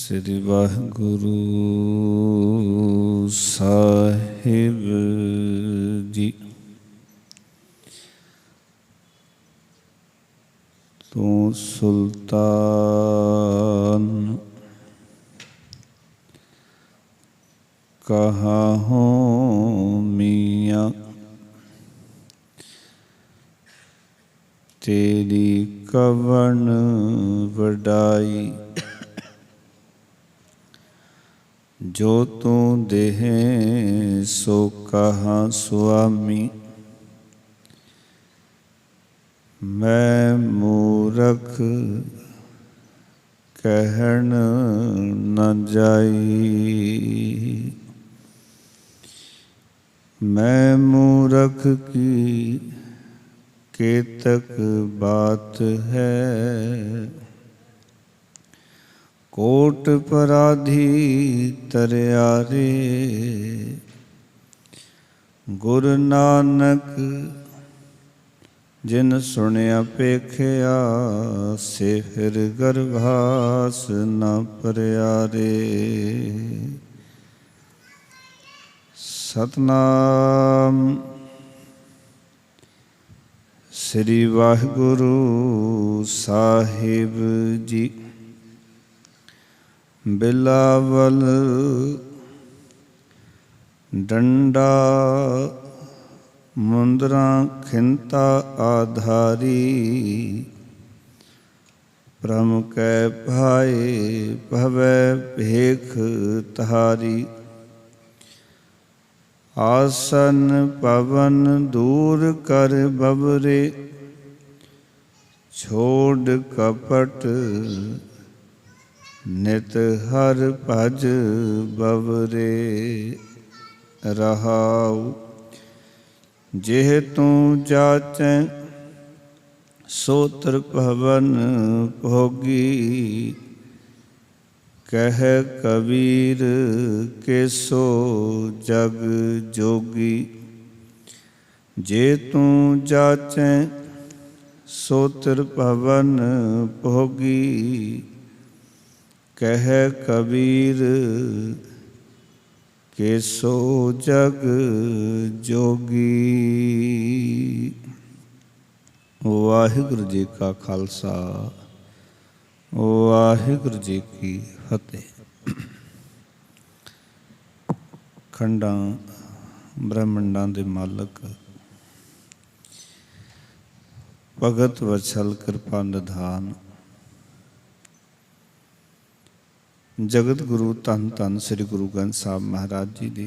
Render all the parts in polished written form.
श्री वाहिगुरु साहिब जी। तू सुल्तान कहाँ हो मियाँ, तेरी कवन वडाई। जो तू देहे सो कहाँ स्वामी, मैं मूरख कहन न जाई। मैं मूरख की केतक बात है, कोट पराधी तरियारे। गुरु नानक जिन सुनिया पेखिया, से फिर गर्भास न परियारे। सतनाम श्री वाहिगुरु साहिब जी। बिलावल डंडा मुंदरा खिंता आधारी, प्रम कै भाए भवै भेख तहारी। आसन पवन दूर कर बबरे, छोड़ कपट नित हर भज बबरे। रहाउ जेह तू जाचै सोत्र भवन भोगी, कह कबीर के सो जग जोगी। जे तू जाचै सोत्र भवन भोगी, कह कबीर के सो जग जोगी। वाहिगुरु जी का खालसा, वाहिगुरु जी की फतेह। खंडां ब्रह्मंडां दे मालक, भगत वत्सल कृपा निधान, जगत गुरु धन धन श्री गुरु ग्रंथ साहब महाराज जी की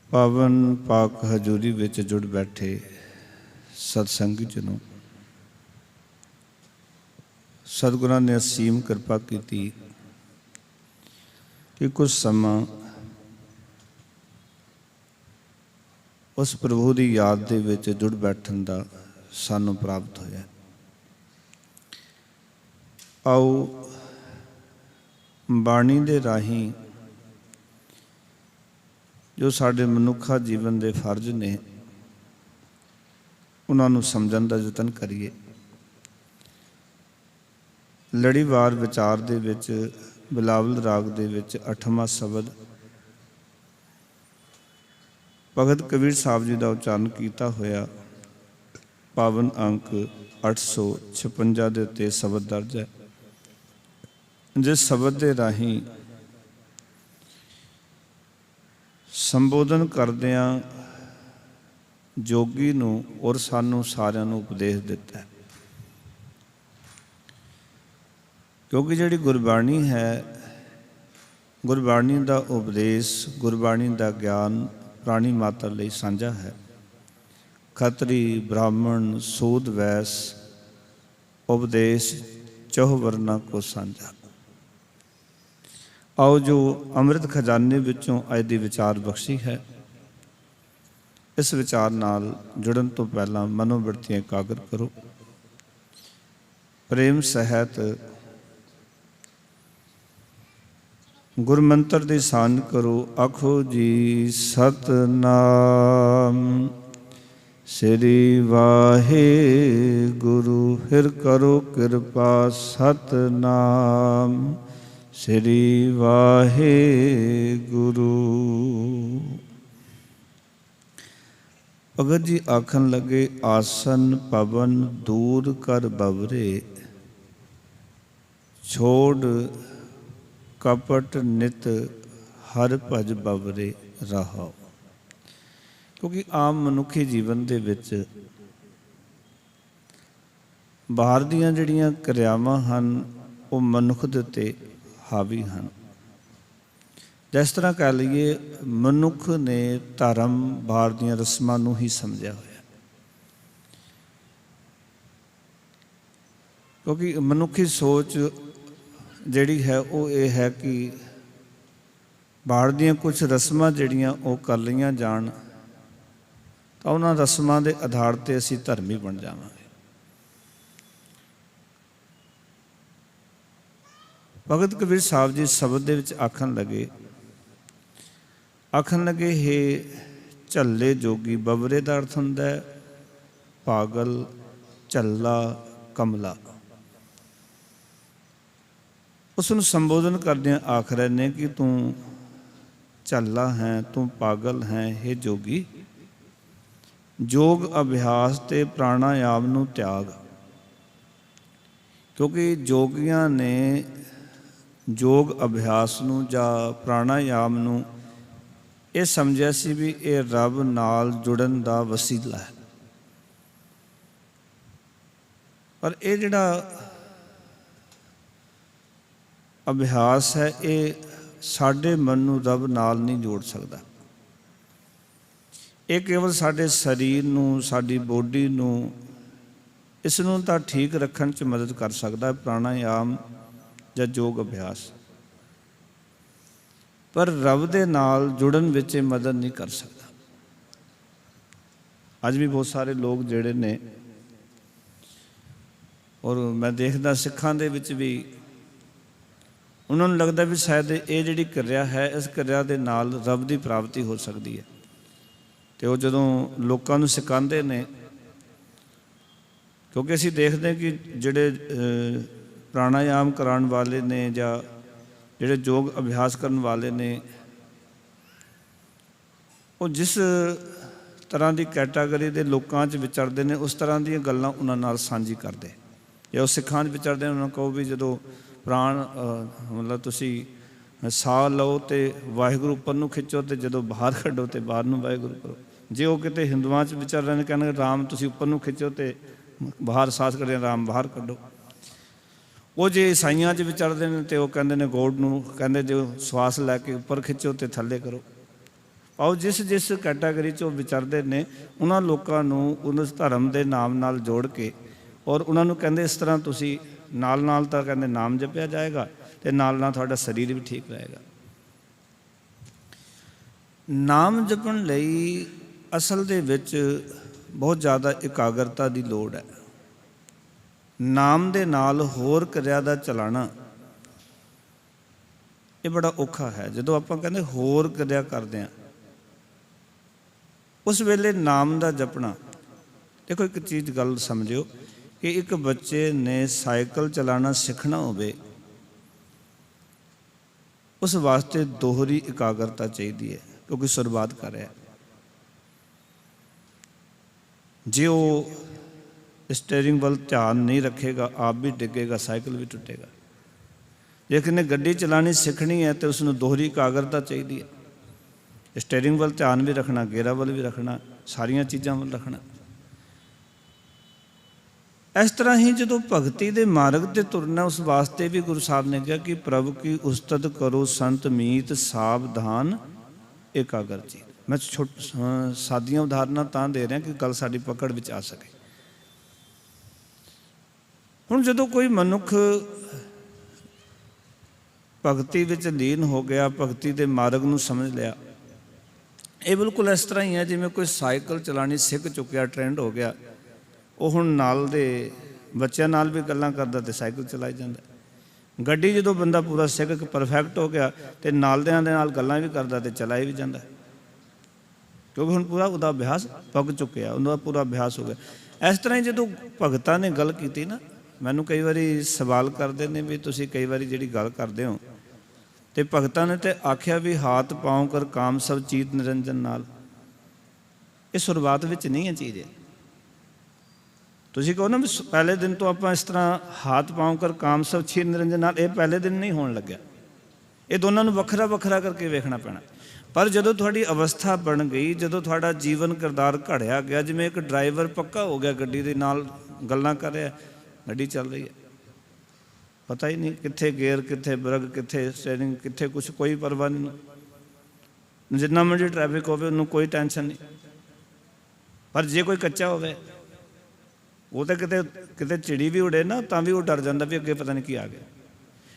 पावन पाक हजूरी विच जुड़ बैठे सतसंगी जनों, सतगुरां ने असीम कृपा की कि कुछ समा उस प्रभु की याद दे विच जुड़ बैठन का सानू प्राप्त होया। आओ बाणी दे राही जो साडे मनुखा जीवन के फर्ज ने उन्होंने समझण का यतन करिए। लड़ीवार विचार दे विच बिलावल राग दे विच 8वां शबद भगत कबीर साहब जी का उच्चारण किया होया पावन अंक 856 के उत्ते शबद दर्ज है। जिस शबद के राही संबोधन करदियां जोगी नूं और सानू सारिਆਂ नूं उपदेश दिता है। क्योंकि जिहड़ी गुरबाणी है, गुरबाणी का उपदेश, गुरबाणी का ज्ञान प्राणी मात्र लई साझा है। खतरी ब्राह्मण सूद वैस उपदेश चौह वर्ना को साझा। आओ जो अमृत खजाने विचों अज दी विचार बख्शी है, इस विचार नाल जुड़न तो पहला मनोवृत्तियां एकाग्र करो। प्रेम सहित गुरमंत्र दी सांझ करो। आखो जी सतनाम ਸ੍ਰੀ ਵਾਹਿਗੁਰੂ। ਫਿਰ ਕਰੋ ਕਿਰਪਾ ਸਤਿਨਾਮ। ਸ੍ਰੀ ਵਾਹਿਗੁਰੂ। ਭਗਤ ਜੀ ਆਖਣ ਲੱਗੇ, ਆਸਨ ਪਵਨ ਦੂਰ ਕਰ ਬਵਰੇ, ਛੋੜ ਕਪਟ ਨਿਤ ਹਰ ਭਜ ਬਵਰੇ ਰਹਾਓ। ਕਿਉਂਕਿ ਆਮ ਮਨੁੱਖੀ ਜੀਵਨ ਦੇ ਵਿੱਚ ਬਾਹਰ ਦੀਆਂ ਜਿਹੜੀਆਂ ਕਿਰਿਆਵਾਂ ਹਨ ਉਹ ਮਨੁੱਖ ਦੇ ਉੱਤੇ ਹਾਵੀ ਹਨ। ਜਿਸ ਤਰ੍ਹਾਂ ਕਹਿ ਲਈਏ, ਮਨੁੱਖ ਨੇ ਧਰਮ ਬਾਹਰ ਦੀਆਂ ਰਸਮਾਂ ਨੂੰ ਹੀ ਸਮਝਿਆ ਹੋਇਆ, ਕਿਉਂਕਿ ਮਨੁੱਖੀ ਸੋਚ ਜਿਹੜੀ ਹੈ ਉਹ ਇਹ ਹੈ ਕਿ ਬਾਹਰ ਦੀਆਂ ਕੁਝ ਰਸਮਾਂ ਜਿਹੜੀਆਂ ਉਹ ਕਰ ਲਈਆਂ ਜਾਣ ਤਾਂ ਉਹਨਾਂ ਰਸਮਾਂ ਦੇ ਆਧਾਰ 'ਤੇ ਅਸੀਂ ਧਰਮੀ ਬਣ ਜਾਵਾਂਗੇ। ਭਗਤ ਕਬੀਰ ਸਾਹਿਬ ਜੀ ਸ਼ਬਦ ਦੇ ਵਿੱਚ ਆਖਣ ਲੱਗੇ ਹੇ ਝੱਲੇ ਜੋਗੀ। ਬਵਰੇ ਦਾ ਅਰਥ ਹੁੰਦਾ ਹੈ ਪਾਗਲ, ਝੱਲਾ, ਕਮਲਾ। ਉਸ ਨੂੰ ਸੰਬੋਧਨ ਕਰਦਿਆਂ ਆਖ ਰਹੇ ਨੇ ਕਿ ਤੂੰ ਝੱਲਾ ਹੈ, ਤੂੰ ਪਾਗਲ ਹੈ, ਹੇ ਜੋਗੀ। ਯੋਗ ਅਭਿਆਸ ਤੇ ਪ੍ਰਾਣਾਯਾਮ ਨੂੰ ਤਿਆਗ। ਕਿਉਂਕਿ ਜੋਗੀਆਂ ਨੇ ਯੋਗ ਅਭਿਆਸ ਨੂੰ ਜਾਂ ਪ੍ਰਾਣਾਯਾਮ ਨੂੰ ਇਹ ਸਮਝਿਆ ਸੀ ਵੀ ਇਹ ਰੱਬ ਨਾਲ ਜੁੜਨ ਦਾ ਵਸੀਲਾ ਹੈ। ਪਰ ਇਹ ਜਿਹੜਾ ਅਭਿਆਸ ਹੈ ਇਹ ਸਾਡੇ ਮਨ ਨੂੰ ਰੱਬ ਨਾਲ ਨਹੀਂ ਜੋੜ ਸਕਦਾ। ਇਹ ਕੇਵਲ ਸਾਡੇ ਸਰੀਰ ਨੂੰ, ਸਾਡੀ ਬੋਡੀ ਨੂੰ, ਇਸ ਨੂੰ ਤਾਂ ਠੀਕ ਰੱਖਣ 'ਚ ਮਦਦ ਕਰ ਸਕਦਾ ਪ੍ਰਾਣਾਯਾਮ ਜਾਂ ਯੋਗ ਅਭਿਆਸ, ਪਰ ਰੱਬ ਦੇ ਨਾਲ ਜੁੜਨ ਵਿੱਚ ਇਹ ਮਦਦ ਨਹੀਂ ਕਰ ਸਕਦਾ। ਅੱਜ ਵੀ ਬਹੁਤ ਸਾਰੇ ਲੋਕ ਜਿਹੜੇ ਨੇ, ਔਰ ਮੈਂ ਦੇਖਦਾ ਸਿੱਖਾਂ ਦੇ ਵਿੱਚ ਵੀ, ਉਹਨਾਂ ਨੂੰ ਲੱਗਦਾ ਵੀ ਸ਼ਾਇਦ ਇਹ ਜਿਹੜੀ ਕਿਰਿਆ ਹੈ, ਇਸ ਕਿਰਿਆ ਦੇ ਨਾਲ ਰੱਬ ਦੀ ਪ੍ਰਾਪਤੀ ਹੋ ਸਕਦੀ ਹੈ। ਅਤੇ ਉਹ ਜਦੋਂ ਲੋਕਾਂ ਨੂੰ ਸਿਖਾਉਂਦੇ ਨੇ, ਕਿਉਂਕਿ ਅਸੀਂ ਦੇਖਦੇ ਕਿ ਜਿਹੜੇ ਪ੍ਰਾਣਾਯਾਮ ਕਰਾਉਣ ਵਾਲੇ ਨੇ ਜਾਂ ਜਿਹੜੇ ਯੋਗ ਅਭਿਆਸ ਕਰਨ ਵਾਲੇ ਨੇ, ਉਹ ਜਿਸ ਤਰ੍ਹਾਂ ਦੀ ਕੈਟਾਗਰੀ ਦੇ ਲੋਕਾਂ 'ਚ ਵਿਚਰਦੇ ਨੇ ਉਸ ਤਰ੍ਹਾਂ ਦੀਆਂ ਗੱਲਾਂ ਉਹਨਾਂ ਨਾਲ ਸਾਂਝੀ ਕਰਦੇ। ਜੇ ਉਹ ਸਿੱਖਾਂ 'ਚ ਵਿਚਰਦੇ ਨੇ, ਉਹਨਾਂ ਨੂੰ ਕਹੋ ਵੀ ਜਦੋਂ ਪ੍ਰਾਣ ਮਤਲਬ ਤੁਸੀਂ ਸਾਹ ਲਓ ਅਤੇ ਵਾਹਿਗੁਰੂ ਉੱਪਰ ਨੂੰ ਖਿੱਚੋ, ਅਤੇ ਜਦੋਂ ਬਾਹਰ ਕੱਢੋ ਅਤੇ ਬਾਹਰ ਨੂੰ ਵਾਹਿਗੁਰੂ ਕਰੋ। ਜੇ ਉਹ ਕਿਤੇ ਹਿੰਦੂਆਂ 'ਚ ਵਿਚਰ ਰਹੇ ਨੇ, ਕਹਿਣਗੇ ਰਾਮ ਤੁਸੀਂ ਉੱਪਰ ਨੂੰ ਖਿੱਚੋ ਅਤੇ ਬਾਹਰ ਸਾਹ ਕੱਢਿਆ, ਰਾਮ ਬਾਹਰ ਕੱਢੋ। ਉਹ ਜੇ ਈਸਾਈਆਂ 'ਚ ਵਿਚਰਦੇ ਨੇ ਅਤੇ ਉਹ ਕਹਿੰਦੇ ਨੇ ਗੋਡ ਨੂੰ ਕਹਿੰਦੇ ਜੋ ਸਵਾਸ ਲੈ ਕੇ ਉੱਪਰ ਖਿੱਚੋ ਅਤੇ ਥੱਲੇ ਕਰੋ। ਆਓ ਜਿਸ ਕੈਟਾਗਰੀ 'ਚ ਉਹ ਵਿਚਰਦੇ ਨੇ, ਉਹਨਾਂ ਲੋਕਾਂ ਨੂੰ ਉਸ ਧਰਮ ਦੇ ਨਾਮ ਨਾਲ ਜੋੜ ਕੇ, ਔਰ ਉਹਨਾਂ ਨੂੰ ਕਹਿੰਦੇ ਇਸ ਤਰ੍ਹਾਂ ਤੁਸੀਂ ਨਾਲ ਤਾਂ ਕਹਿੰਦੇ ਨਾਮ ਜਪਿਆ ਜਾਏਗਾ ਅਤੇ ਨਾਲ ਤੁਹਾਡਾ ਸਰੀਰ ਵੀ ਠੀਕ ਰਹੇਗਾ। ਨਾਮ ਜਪਣ ਲਈ ਅਸਲ ਦੇ ਵਿੱਚ ਬਹੁਤ ਜ਼ਿਆਦਾ ਇਕਾਗਰਤਾ ਦੀ ਲੋੜ ਹੈ। ਨਾਮ ਦੇ ਨਾਲ ਹੋਰ ਕਿਰਿਆ ਦਾ ਚਲਾਣਾ ਇਹ ਬੜਾ ਔਖਾ ਹੈ। ਜਦੋਂ ਆਪਾਂ ਕਹਿੰਦੇ ਹੋਰ ਕਿਰਿਆ ਕਰਦੇ ਹਾਂ, ਉਸ ਵੇਲੇ ਨਾਮ ਦਾ ਜਪਣਾ, ਦੇਖੋ ਇੱਕ ਚੀਜ਼ ਗੱਲ ਸਮਝਿਓ ਕਿ ਇੱਕ ਬੱਚੇ ਨੇ ਸਾਈਕਲ ਚਲਾਉਣਾ ਸਿੱਖਣਾ ਹੋਵੇ, ਉਸ ਵਾਸਤੇ ਦੋਹਰੀ ਇਕਾਗਰਤਾ ਚਾਹੀਦੀ ਹੈ, ਕਿਉਂਕਿ ਸ਼ੁਰੂਆਤ ਕਰ ਰਿਹਾ। ਜੇ ਉਹ ਸਟੀਅਰਿੰਗ ਵੱਲ ਧਿਆਨ ਨਹੀਂ ਰੱਖੇਗਾ, ਆਪ ਵੀ ਡਿੱਗੇਗਾ, ਸਾਈਕਲ ਵੀ ਟੁੱਟੇਗਾ। ਜੇ ਕਿਸੇ ਨੇ ਗੱਡੀ ਚਲਾਉਣੀ ਸਿੱਖਣੀ ਹੈ ਤਾਂ ਉਸਨੂੰ ਦੋਹਰੀ ਇਕਾਗਰਤਾ ਚਾਹੀਦੀ ਹੈ। ਸਟੀਅਰਿੰਗ ਵੱਲ ਧਿਆਨ ਵੀ ਰੱਖਣਾ, ਗੇਅਰਾਂ ਵੱਲ ਵੀ ਰੱਖਣਾ, ਸਾਰੀਆਂ ਚੀਜ਼ਾਂ ਵੱਲ ਰੱਖਣਾ। ਇਸ ਤਰ੍ਹਾਂ ਹੀ ਜਦੋਂ ਭਗਤੀ ਦੇ ਮਾਰਗ 'ਤੇ ਤੁਰਨਾ, ਉਸ ਵਾਸਤੇ ਵੀ ਗੁਰੂ ਸਾਹਿਬ ਨੇ ਕਿਹਾ ਕਿ ਪ੍ਰਭੂ ਕੀ ਉਸਤਤ ਕਰੋ ਸੰਤ ਮੀਤ, ਸਾਵਧਾਨ ਇਕਾਗਰ ਚੀਤ। ਮੈਂ ਸਾਦੀਆਂ ਉਦਾਹਰਨਾਂ ਤਾਂ ਦੇ ਰਿਹਾ ਕਿ ਗੱਲ ਸਾਡੀ ਪਕੜ ਵਿੱਚ ਆ ਸਕੇ। ਹੁਣ ਜਦੋਂ ਕੋਈ ਮਨੁੱਖ ਭਗਤੀ ਵਿੱਚ ਲੀਨ ਹੋ ਗਿਆ, ਭਗਤੀ ਦੇ ਮਾਰਗ ਨੂੰ ਸਮਝ ਲਿਆ, ਇਹ ਬਿਲਕੁਲ ਇਸ ਤਰ੍ਹਾਂ ਹੀ ਹੈ ਜਿਵੇਂ ਕੋਈ ਸਾਈਕਲ ਚਲਾਉਣੀ ਸਿੱਖ ਚੁੱਕਿਆ, ਟ੍ਰੈਂਡ ਹੋ ਗਿਆ, ਉਹ ਹੁਣ ਨਾਲ ਦੇ ਬੱਚਿਆਂ ਨਾਲ ਵੀ ਗੱਲਾਂ ਕਰਦਾ ਅਤੇ ਸਾਈਕਲ ਚਲਾਈ ਜਾਂਦਾ। ਗੱਡੀ ਜਦੋਂ ਬੰਦਾ ਪੂਰਾ ਸਿੱਖ ਕੇ ਪਰਫੈਕਟ ਹੋ ਗਿਆ ਅਤੇ ਨਾਲਦਿਆਂ ਦੇ ਨਾਲ ਗੱਲਾਂ ਵੀ ਕਰਦਾ ਅਤੇ ਚਲਾਈ ਵੀ ਜਾਂਦਾ। क्योंकि हुण पूरा उहदा अभ्यास पग चुक्या, उहदा पूरा अभ्यास हो गया। इस तरह ही जदों भगतां ने गल कीती ना, मैनूं कई वारी सवाल करदे ने भी तुसीं कई वारी जिहड़ी गल करदे हो ते भगतां ने ते आख्या भी हाथ पाँव कर काम सब चीत निरंजन नाल, ये शुरुआत विच नहीं है चीज़। तुसीं कहो ना भी पहले दिन तो आपां इस तरह हाथ पाँव कर काम सब चीत निरंजन नाल, ये पहले दिन नहीं होण लग्या। ये दोनों नूं वखरा वखरा करके वेखना पैना। पर जदों तुहाडी अवस्था बन गई, जदों तुहाडा जीवन किरदार घड़िया गया, जिवें एक ड्राइवर पक्का हो गया, गड्डी दे नाल गल्लां कर रहा, गड्डी चल रही है, पता ही नहीं कित्थे गेयर, कित्थे ब्रग, कित्थे स्टेयरिंग, कित्थे कुछ, कोई परवाह नहीं। जिन्ना मर्जी ट्रैफिक होवे उन्होंने कोई टेंशन नहीं। पर जे कोई कच्चा होवे वो तो किते किते चिड़ी भी उड़े ना तां भी वो डर जांदा भी अगे पता नहीं की आ गया,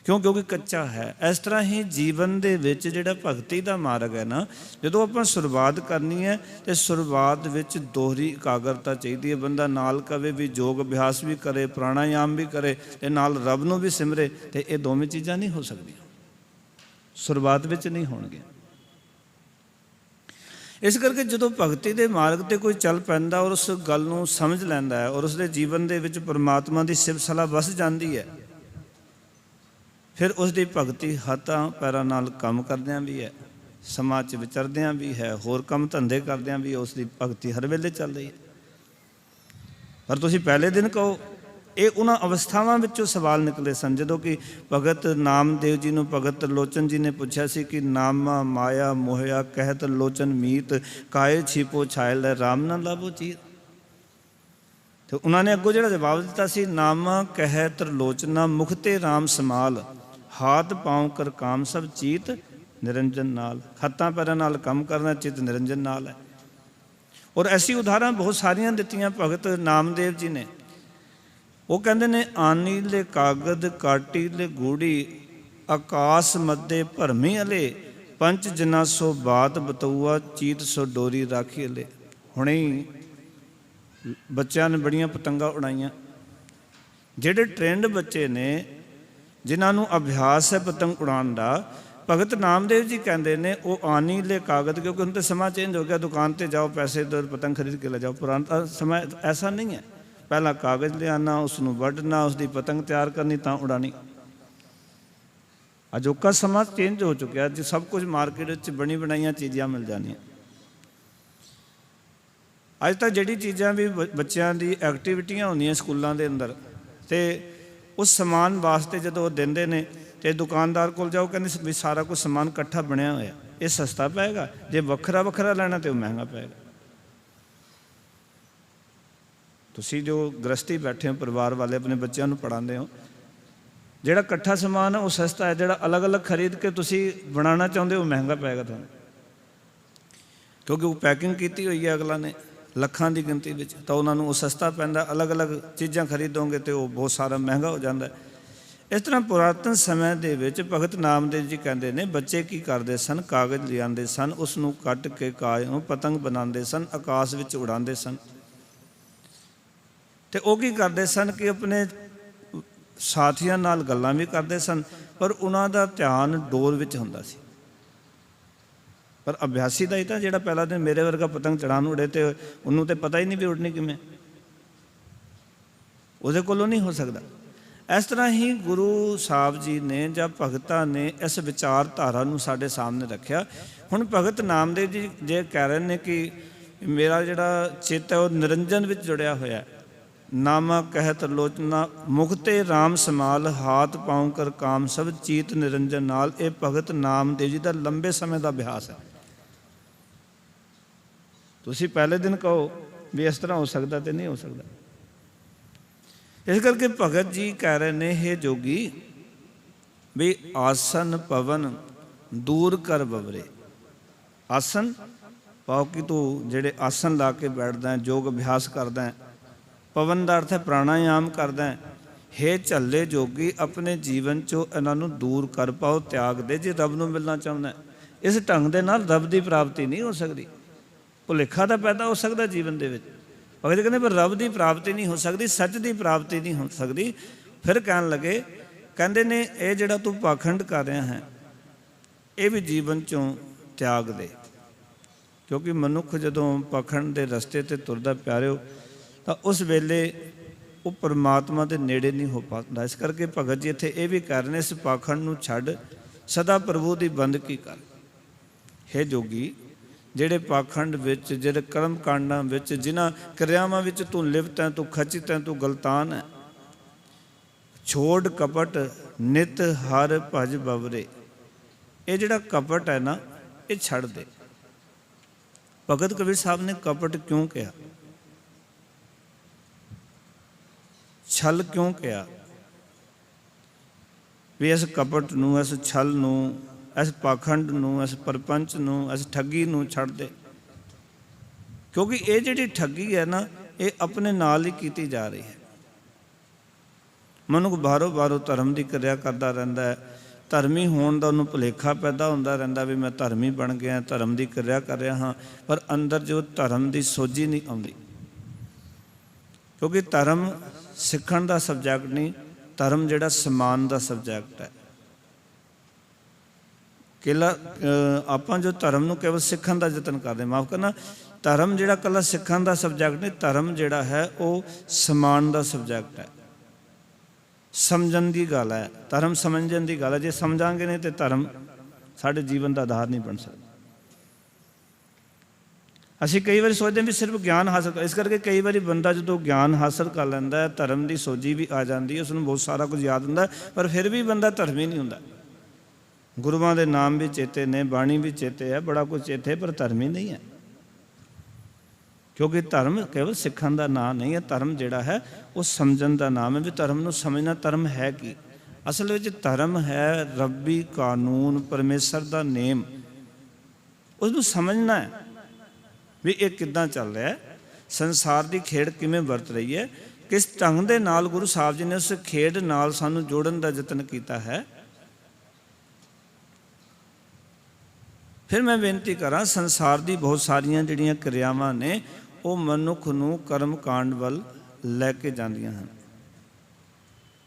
क्यों? क्योंकि कच्चा है। इस तरह ही जीवन दे विच जिहड़ा भगती दा मार्ग है ना, जदों आपां शुरुआत करनी है तो शुरुआत विच दोहरी एकाग्रता चाहिए है। बंदा नाल कवे भी योग अभ्यास भी करे, प्राणायाम भी करे ते नाल रब नूं भी सिमरे, ते ये दोवें चीज़ां नहीं हो सकदियां, शुरुआत विच नहीं होणगीਆਂ। इस करके जदों भगती दे मार्ग ते कोई चल पैंदा और उस गल नूं समझ लैंदा है और उसदे जीवन दे विच परमात्मा दी सिफ़त सलाह वस जांदी है, फिर उसकी भगती हत्थां पैरां नाल काम करदियां भी है, समाज च विचरदियां भी है, होर काम धंधे करदियां भी उसकी भगती हर वेले चल रही है। पर तुसीं पहले दिन कहो, ये उन्हां अवस्थावां विचों सवाल निकले सन जदों कि भगत नामदेव जी नूं भगत त्रिलोचन जी ने पुछया सी कि नामा माया मोहया कहत लोचन मीत, काए छिपो छायल राम ना लाभो चीत। तो उन्होंने अगों जिहड़ा जवाब दिता सी, नामा कह त्रिलोचना मुखते राम समाल, हाथ पाँव कर काम सब चीत निरंजन नाल। हत्थां पैरां नाल काम करना चित निरंजन नाल है। और ऐसी उदाहरण बहुत सारियां दित्तियां भगत नामदेव जी ने। वो कहते ने, आनी ले कागद काटी ले गूड़ी, आकाश मध्य भरमी अले, पंच जना सो बात बतौआ, चीत सो डोरी राखी अले। हुणे बच्चों ने बड़ियां पतंगा उड़ाइयां, जिहड़े ट्रेंड बच्चे ने जिन्होंने अभ्यास है पतंग उड़ाने का, भगत नामदेव जी कहते हैं वो आनी ले कागज, क्योंकि उन तो समा चेंज हो गया, दुकान पर जाओ पैसे दो पतंग खरीद के ले जाओ। पुराना समय ऐसा नहीं है, पहला कागज़ लियाना, उसनूं वढ़ना, उसकी पतंग तैयार करनी तां उड़ानी। अजोका समा चेंज हो चुका है, सब कुछ मार्केट बनी बनाई चीज़ां मिल जानियां। अज तक जिहड़ी चीज़ां भी बच्चों की एक्टिविटियां होंदियां स्कूलों के अंदर, तो उस समान वास्ते जो देंदे ने ते दुकानदार को जाओ, कहते भी सारा कुछ समान इकट्ठा बनया होया, ये सस्ता पेगा, जे वखरा वखरा लेना तो महंगा पेगा। तुसी जो गृहस्थी बैठे हो, परिवार वाले अपने बच्चों को पढ़ाते हो, जिहड़ा इकट्ठा समान है वो सस्ता है, जिहड़ा अलग अलग खरीद के तुसी बनाना चाहते हो महंगा पेगा तुहानूं, क्योंकि वो पैकिंग की हुई है अगला ने ਲੱਖਾਂ की गिनती में, तो उन्होंने वो सस्ता पैंदा। अलग अलग चीज़ां खरीदोगे तो वो बहुत सारा महंगा हो जाता है। इस तरह पुरातन समय दे विच भगत नामदेव जी कहते हैं, बच्चे की करते सन, कागज़ लियाते सन, उसनूं कट के काज नूं पतंग बनाते सन, आकाश विच उड़ाते सन। तो वो की करते सन कि अपने साथियों नाल गल्लां भी करते सन, पर उन्हां दा ध्यान डोर विच हुंदा सी। पर अभ्यासी का ही था, जिहड़ा पहला दिन मेरे वर्गा पतंग चढ़ान उड़े तो उन्होंने तो पता ही नहीं भी उड़नी किवें, उहदे कोलों नहीं हो सकता। इस तरह ही गुरु साहब जी ने जब भगतां ने इस विचारधारा नूं साडे सामने रखिया। हुण भगत नामदेव जी जे कह रहे हैं कि मेरा जिहड़ा चित्त है वह निरंजन विच जुड़िया होया, नामा कहत लोचना मुखते राम समाल, हाथ पाँव कर काम सब चीत निरंजन नाल। ये भगत नामदेव जी का लंबे समय का अभ्यास है। तुसी पहले दिन कहो भी इस तरह हो सकता तो नहीं हो सकता। इस करके भगत जी कह रहे ने, हे जोगी भी आसन पवन दूर कर बवरे। आसन पाओ कि तू जेड़े आसन ला के बैठदा है, योग अभ्यास करदा है। पवन का अर्थ है प्राणायाम करदा है। हे झल्ले जोगी अपने जीवन चो इन्हां नूं दूर कर पाओ, त्याग दे जे रब नूं मिलना चाहुंदा है। इस ढंग दे नाल रब की प्राप्ति नहीं हो सकती। भुलेखा तो पैदा हो सकता जीवन के विच, भगत कहते पर रब की प्राप्ति नहीं हो सकती, सच की प्राप्ति नहीं हो सकती। फिर कहन लगे, कहते ने ये जिहड़ा तू पाखंड कर रहा है ये भी जीवन चों त्याग दे, क्योंकि मनुख जदों पाखंड के रस्ते ते तुरदा प्यारिओ तो उस वेले वो परमात्मा के नेड़े नहीं हो पाता। इस करके भगत जी इत्थे ये भी कह रहे हैं, इस पाखंड नूं छड्ड सदा प्रभु की बंदगी कर। हे जोगी, ਜਿਹੜੇ पाखंड विच ਜਿਹੜੇ कर्म कांडां विच जिन्हां क्रियावां विच तू लिप्त है, तू खचित है, तू गलतान है, छोड़ कपट नित हर भज बवरे। ये जिहड़ा कपट है ना, ये छड़ दे। भगत कबीर साहब ने कपट क्यों कहा, छल क्यों कहा? भी इस कपट नूं, इस छल नूं, इस पाखंड नूं, इस परपंच नूं, इस ठगी नूं छड़ दे। क्योंकि ये जिहड़ी ठगी है ना, ये अपने नाल ही कीती जा रही है। मनुख बाहरों बाहरों धर्म की क्रिया करता रहिंदा है, धर्मी होने का उन्होंने भुलेखा पैदा होंदा रहिंदा भी मैं धर्मी बन गया, धर्म की क्रिया कर रहा हाँ, पर अंदर जो धर्म की सोझी नहीं आउंदी। क्योंकि धर्म सिखण का सबजैक्ट नहीं, धर्म जिहड़ा समान का सबजैक्ट है। केला आपां जो धर्म नूं केवल सिखण का यतन करदे, माफ़ करना, धर्म जिहड़ा कला सिखण का सबजैक्ट नहीं, धर्म जिहड़ा है वो समान का सबजैक्ट है। समझण की गल है, धर्म समझण की गल है। जे समझांगे नहीं तो धर्म साडे जीवन का आधार नहीं बन सकता। असीं कई बार सोचते हैं भी सिर्फ ज्ञान हासिल कर, इस करके कई बार बंदा जो ज्ञान हासिल कर लैंदा है, धर्म की सोझी भी आ जाती है, उसनूं बहुत सारा कुछ याद हुंदा, पर फिर भी बंदा धर्मी नहीं हुंदा। गुरुआं दे नाम भी चेते ने, बाणी भी चेते है, बड़ा कुछ चेते, पर धर्मी नहीं है। क्योंकि धर्म केवल सिखण का नाम नहीं है, धर्म जिहड़ा है वो समझण का नाम है। भी धर्म नूं समझना, धर्म है की? असल में धर्म है रब्बी कानून, परमेश्वर का नेम, उसनूं समझना है भी ये किद्दां चल रहा है, संसार की खेड किवें वरत रही है, किस ढंग दे नाल गुरु साहब जी ने उस खेड नाल सानूं जोड़न का यतन किया है। फिर मैं बेनती करा, संसार की बहुत सारिया जिहड़ियां क्रियावां ने वो मनुख नूं कर्म कांड वल लैके जांदियां हन।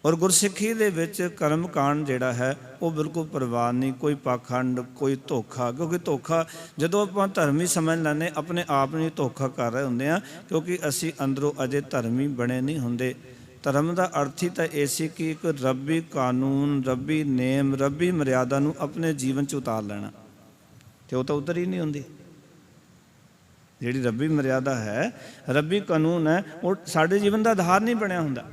और गुरसिੱਖੀ ਦੇ ਵਿੱਚ कर्म कांड जिहड़ा है वो बिल्कुल परवाह नहीं, कोई पाखंड, कोई धोखा। क्योंकि धोखा जदों आपां धर्मी समझ लैंदे, अपने आप ਨੂੰ धोखा कर रहे ਹੁੰਦੇ ਆ, क्योंकि असीं अंदरों अजे धर्मी बने नहीं ਹੁੰਦੇ। धर्म का अर्थ ही तो ये सी कि एक रब्बी कानून, रब्बी नेम, रब्बी मर्यादा ਨੂੰ अपने जीवन 'ਚ उतार लेना, तो वो तो उतर ही नहीं होंदी। जिहड़ी रब्बी मर्यादा है, रब्बी कानून है, वो साडे जीवन का आधार नहीं बनिया हुंदा।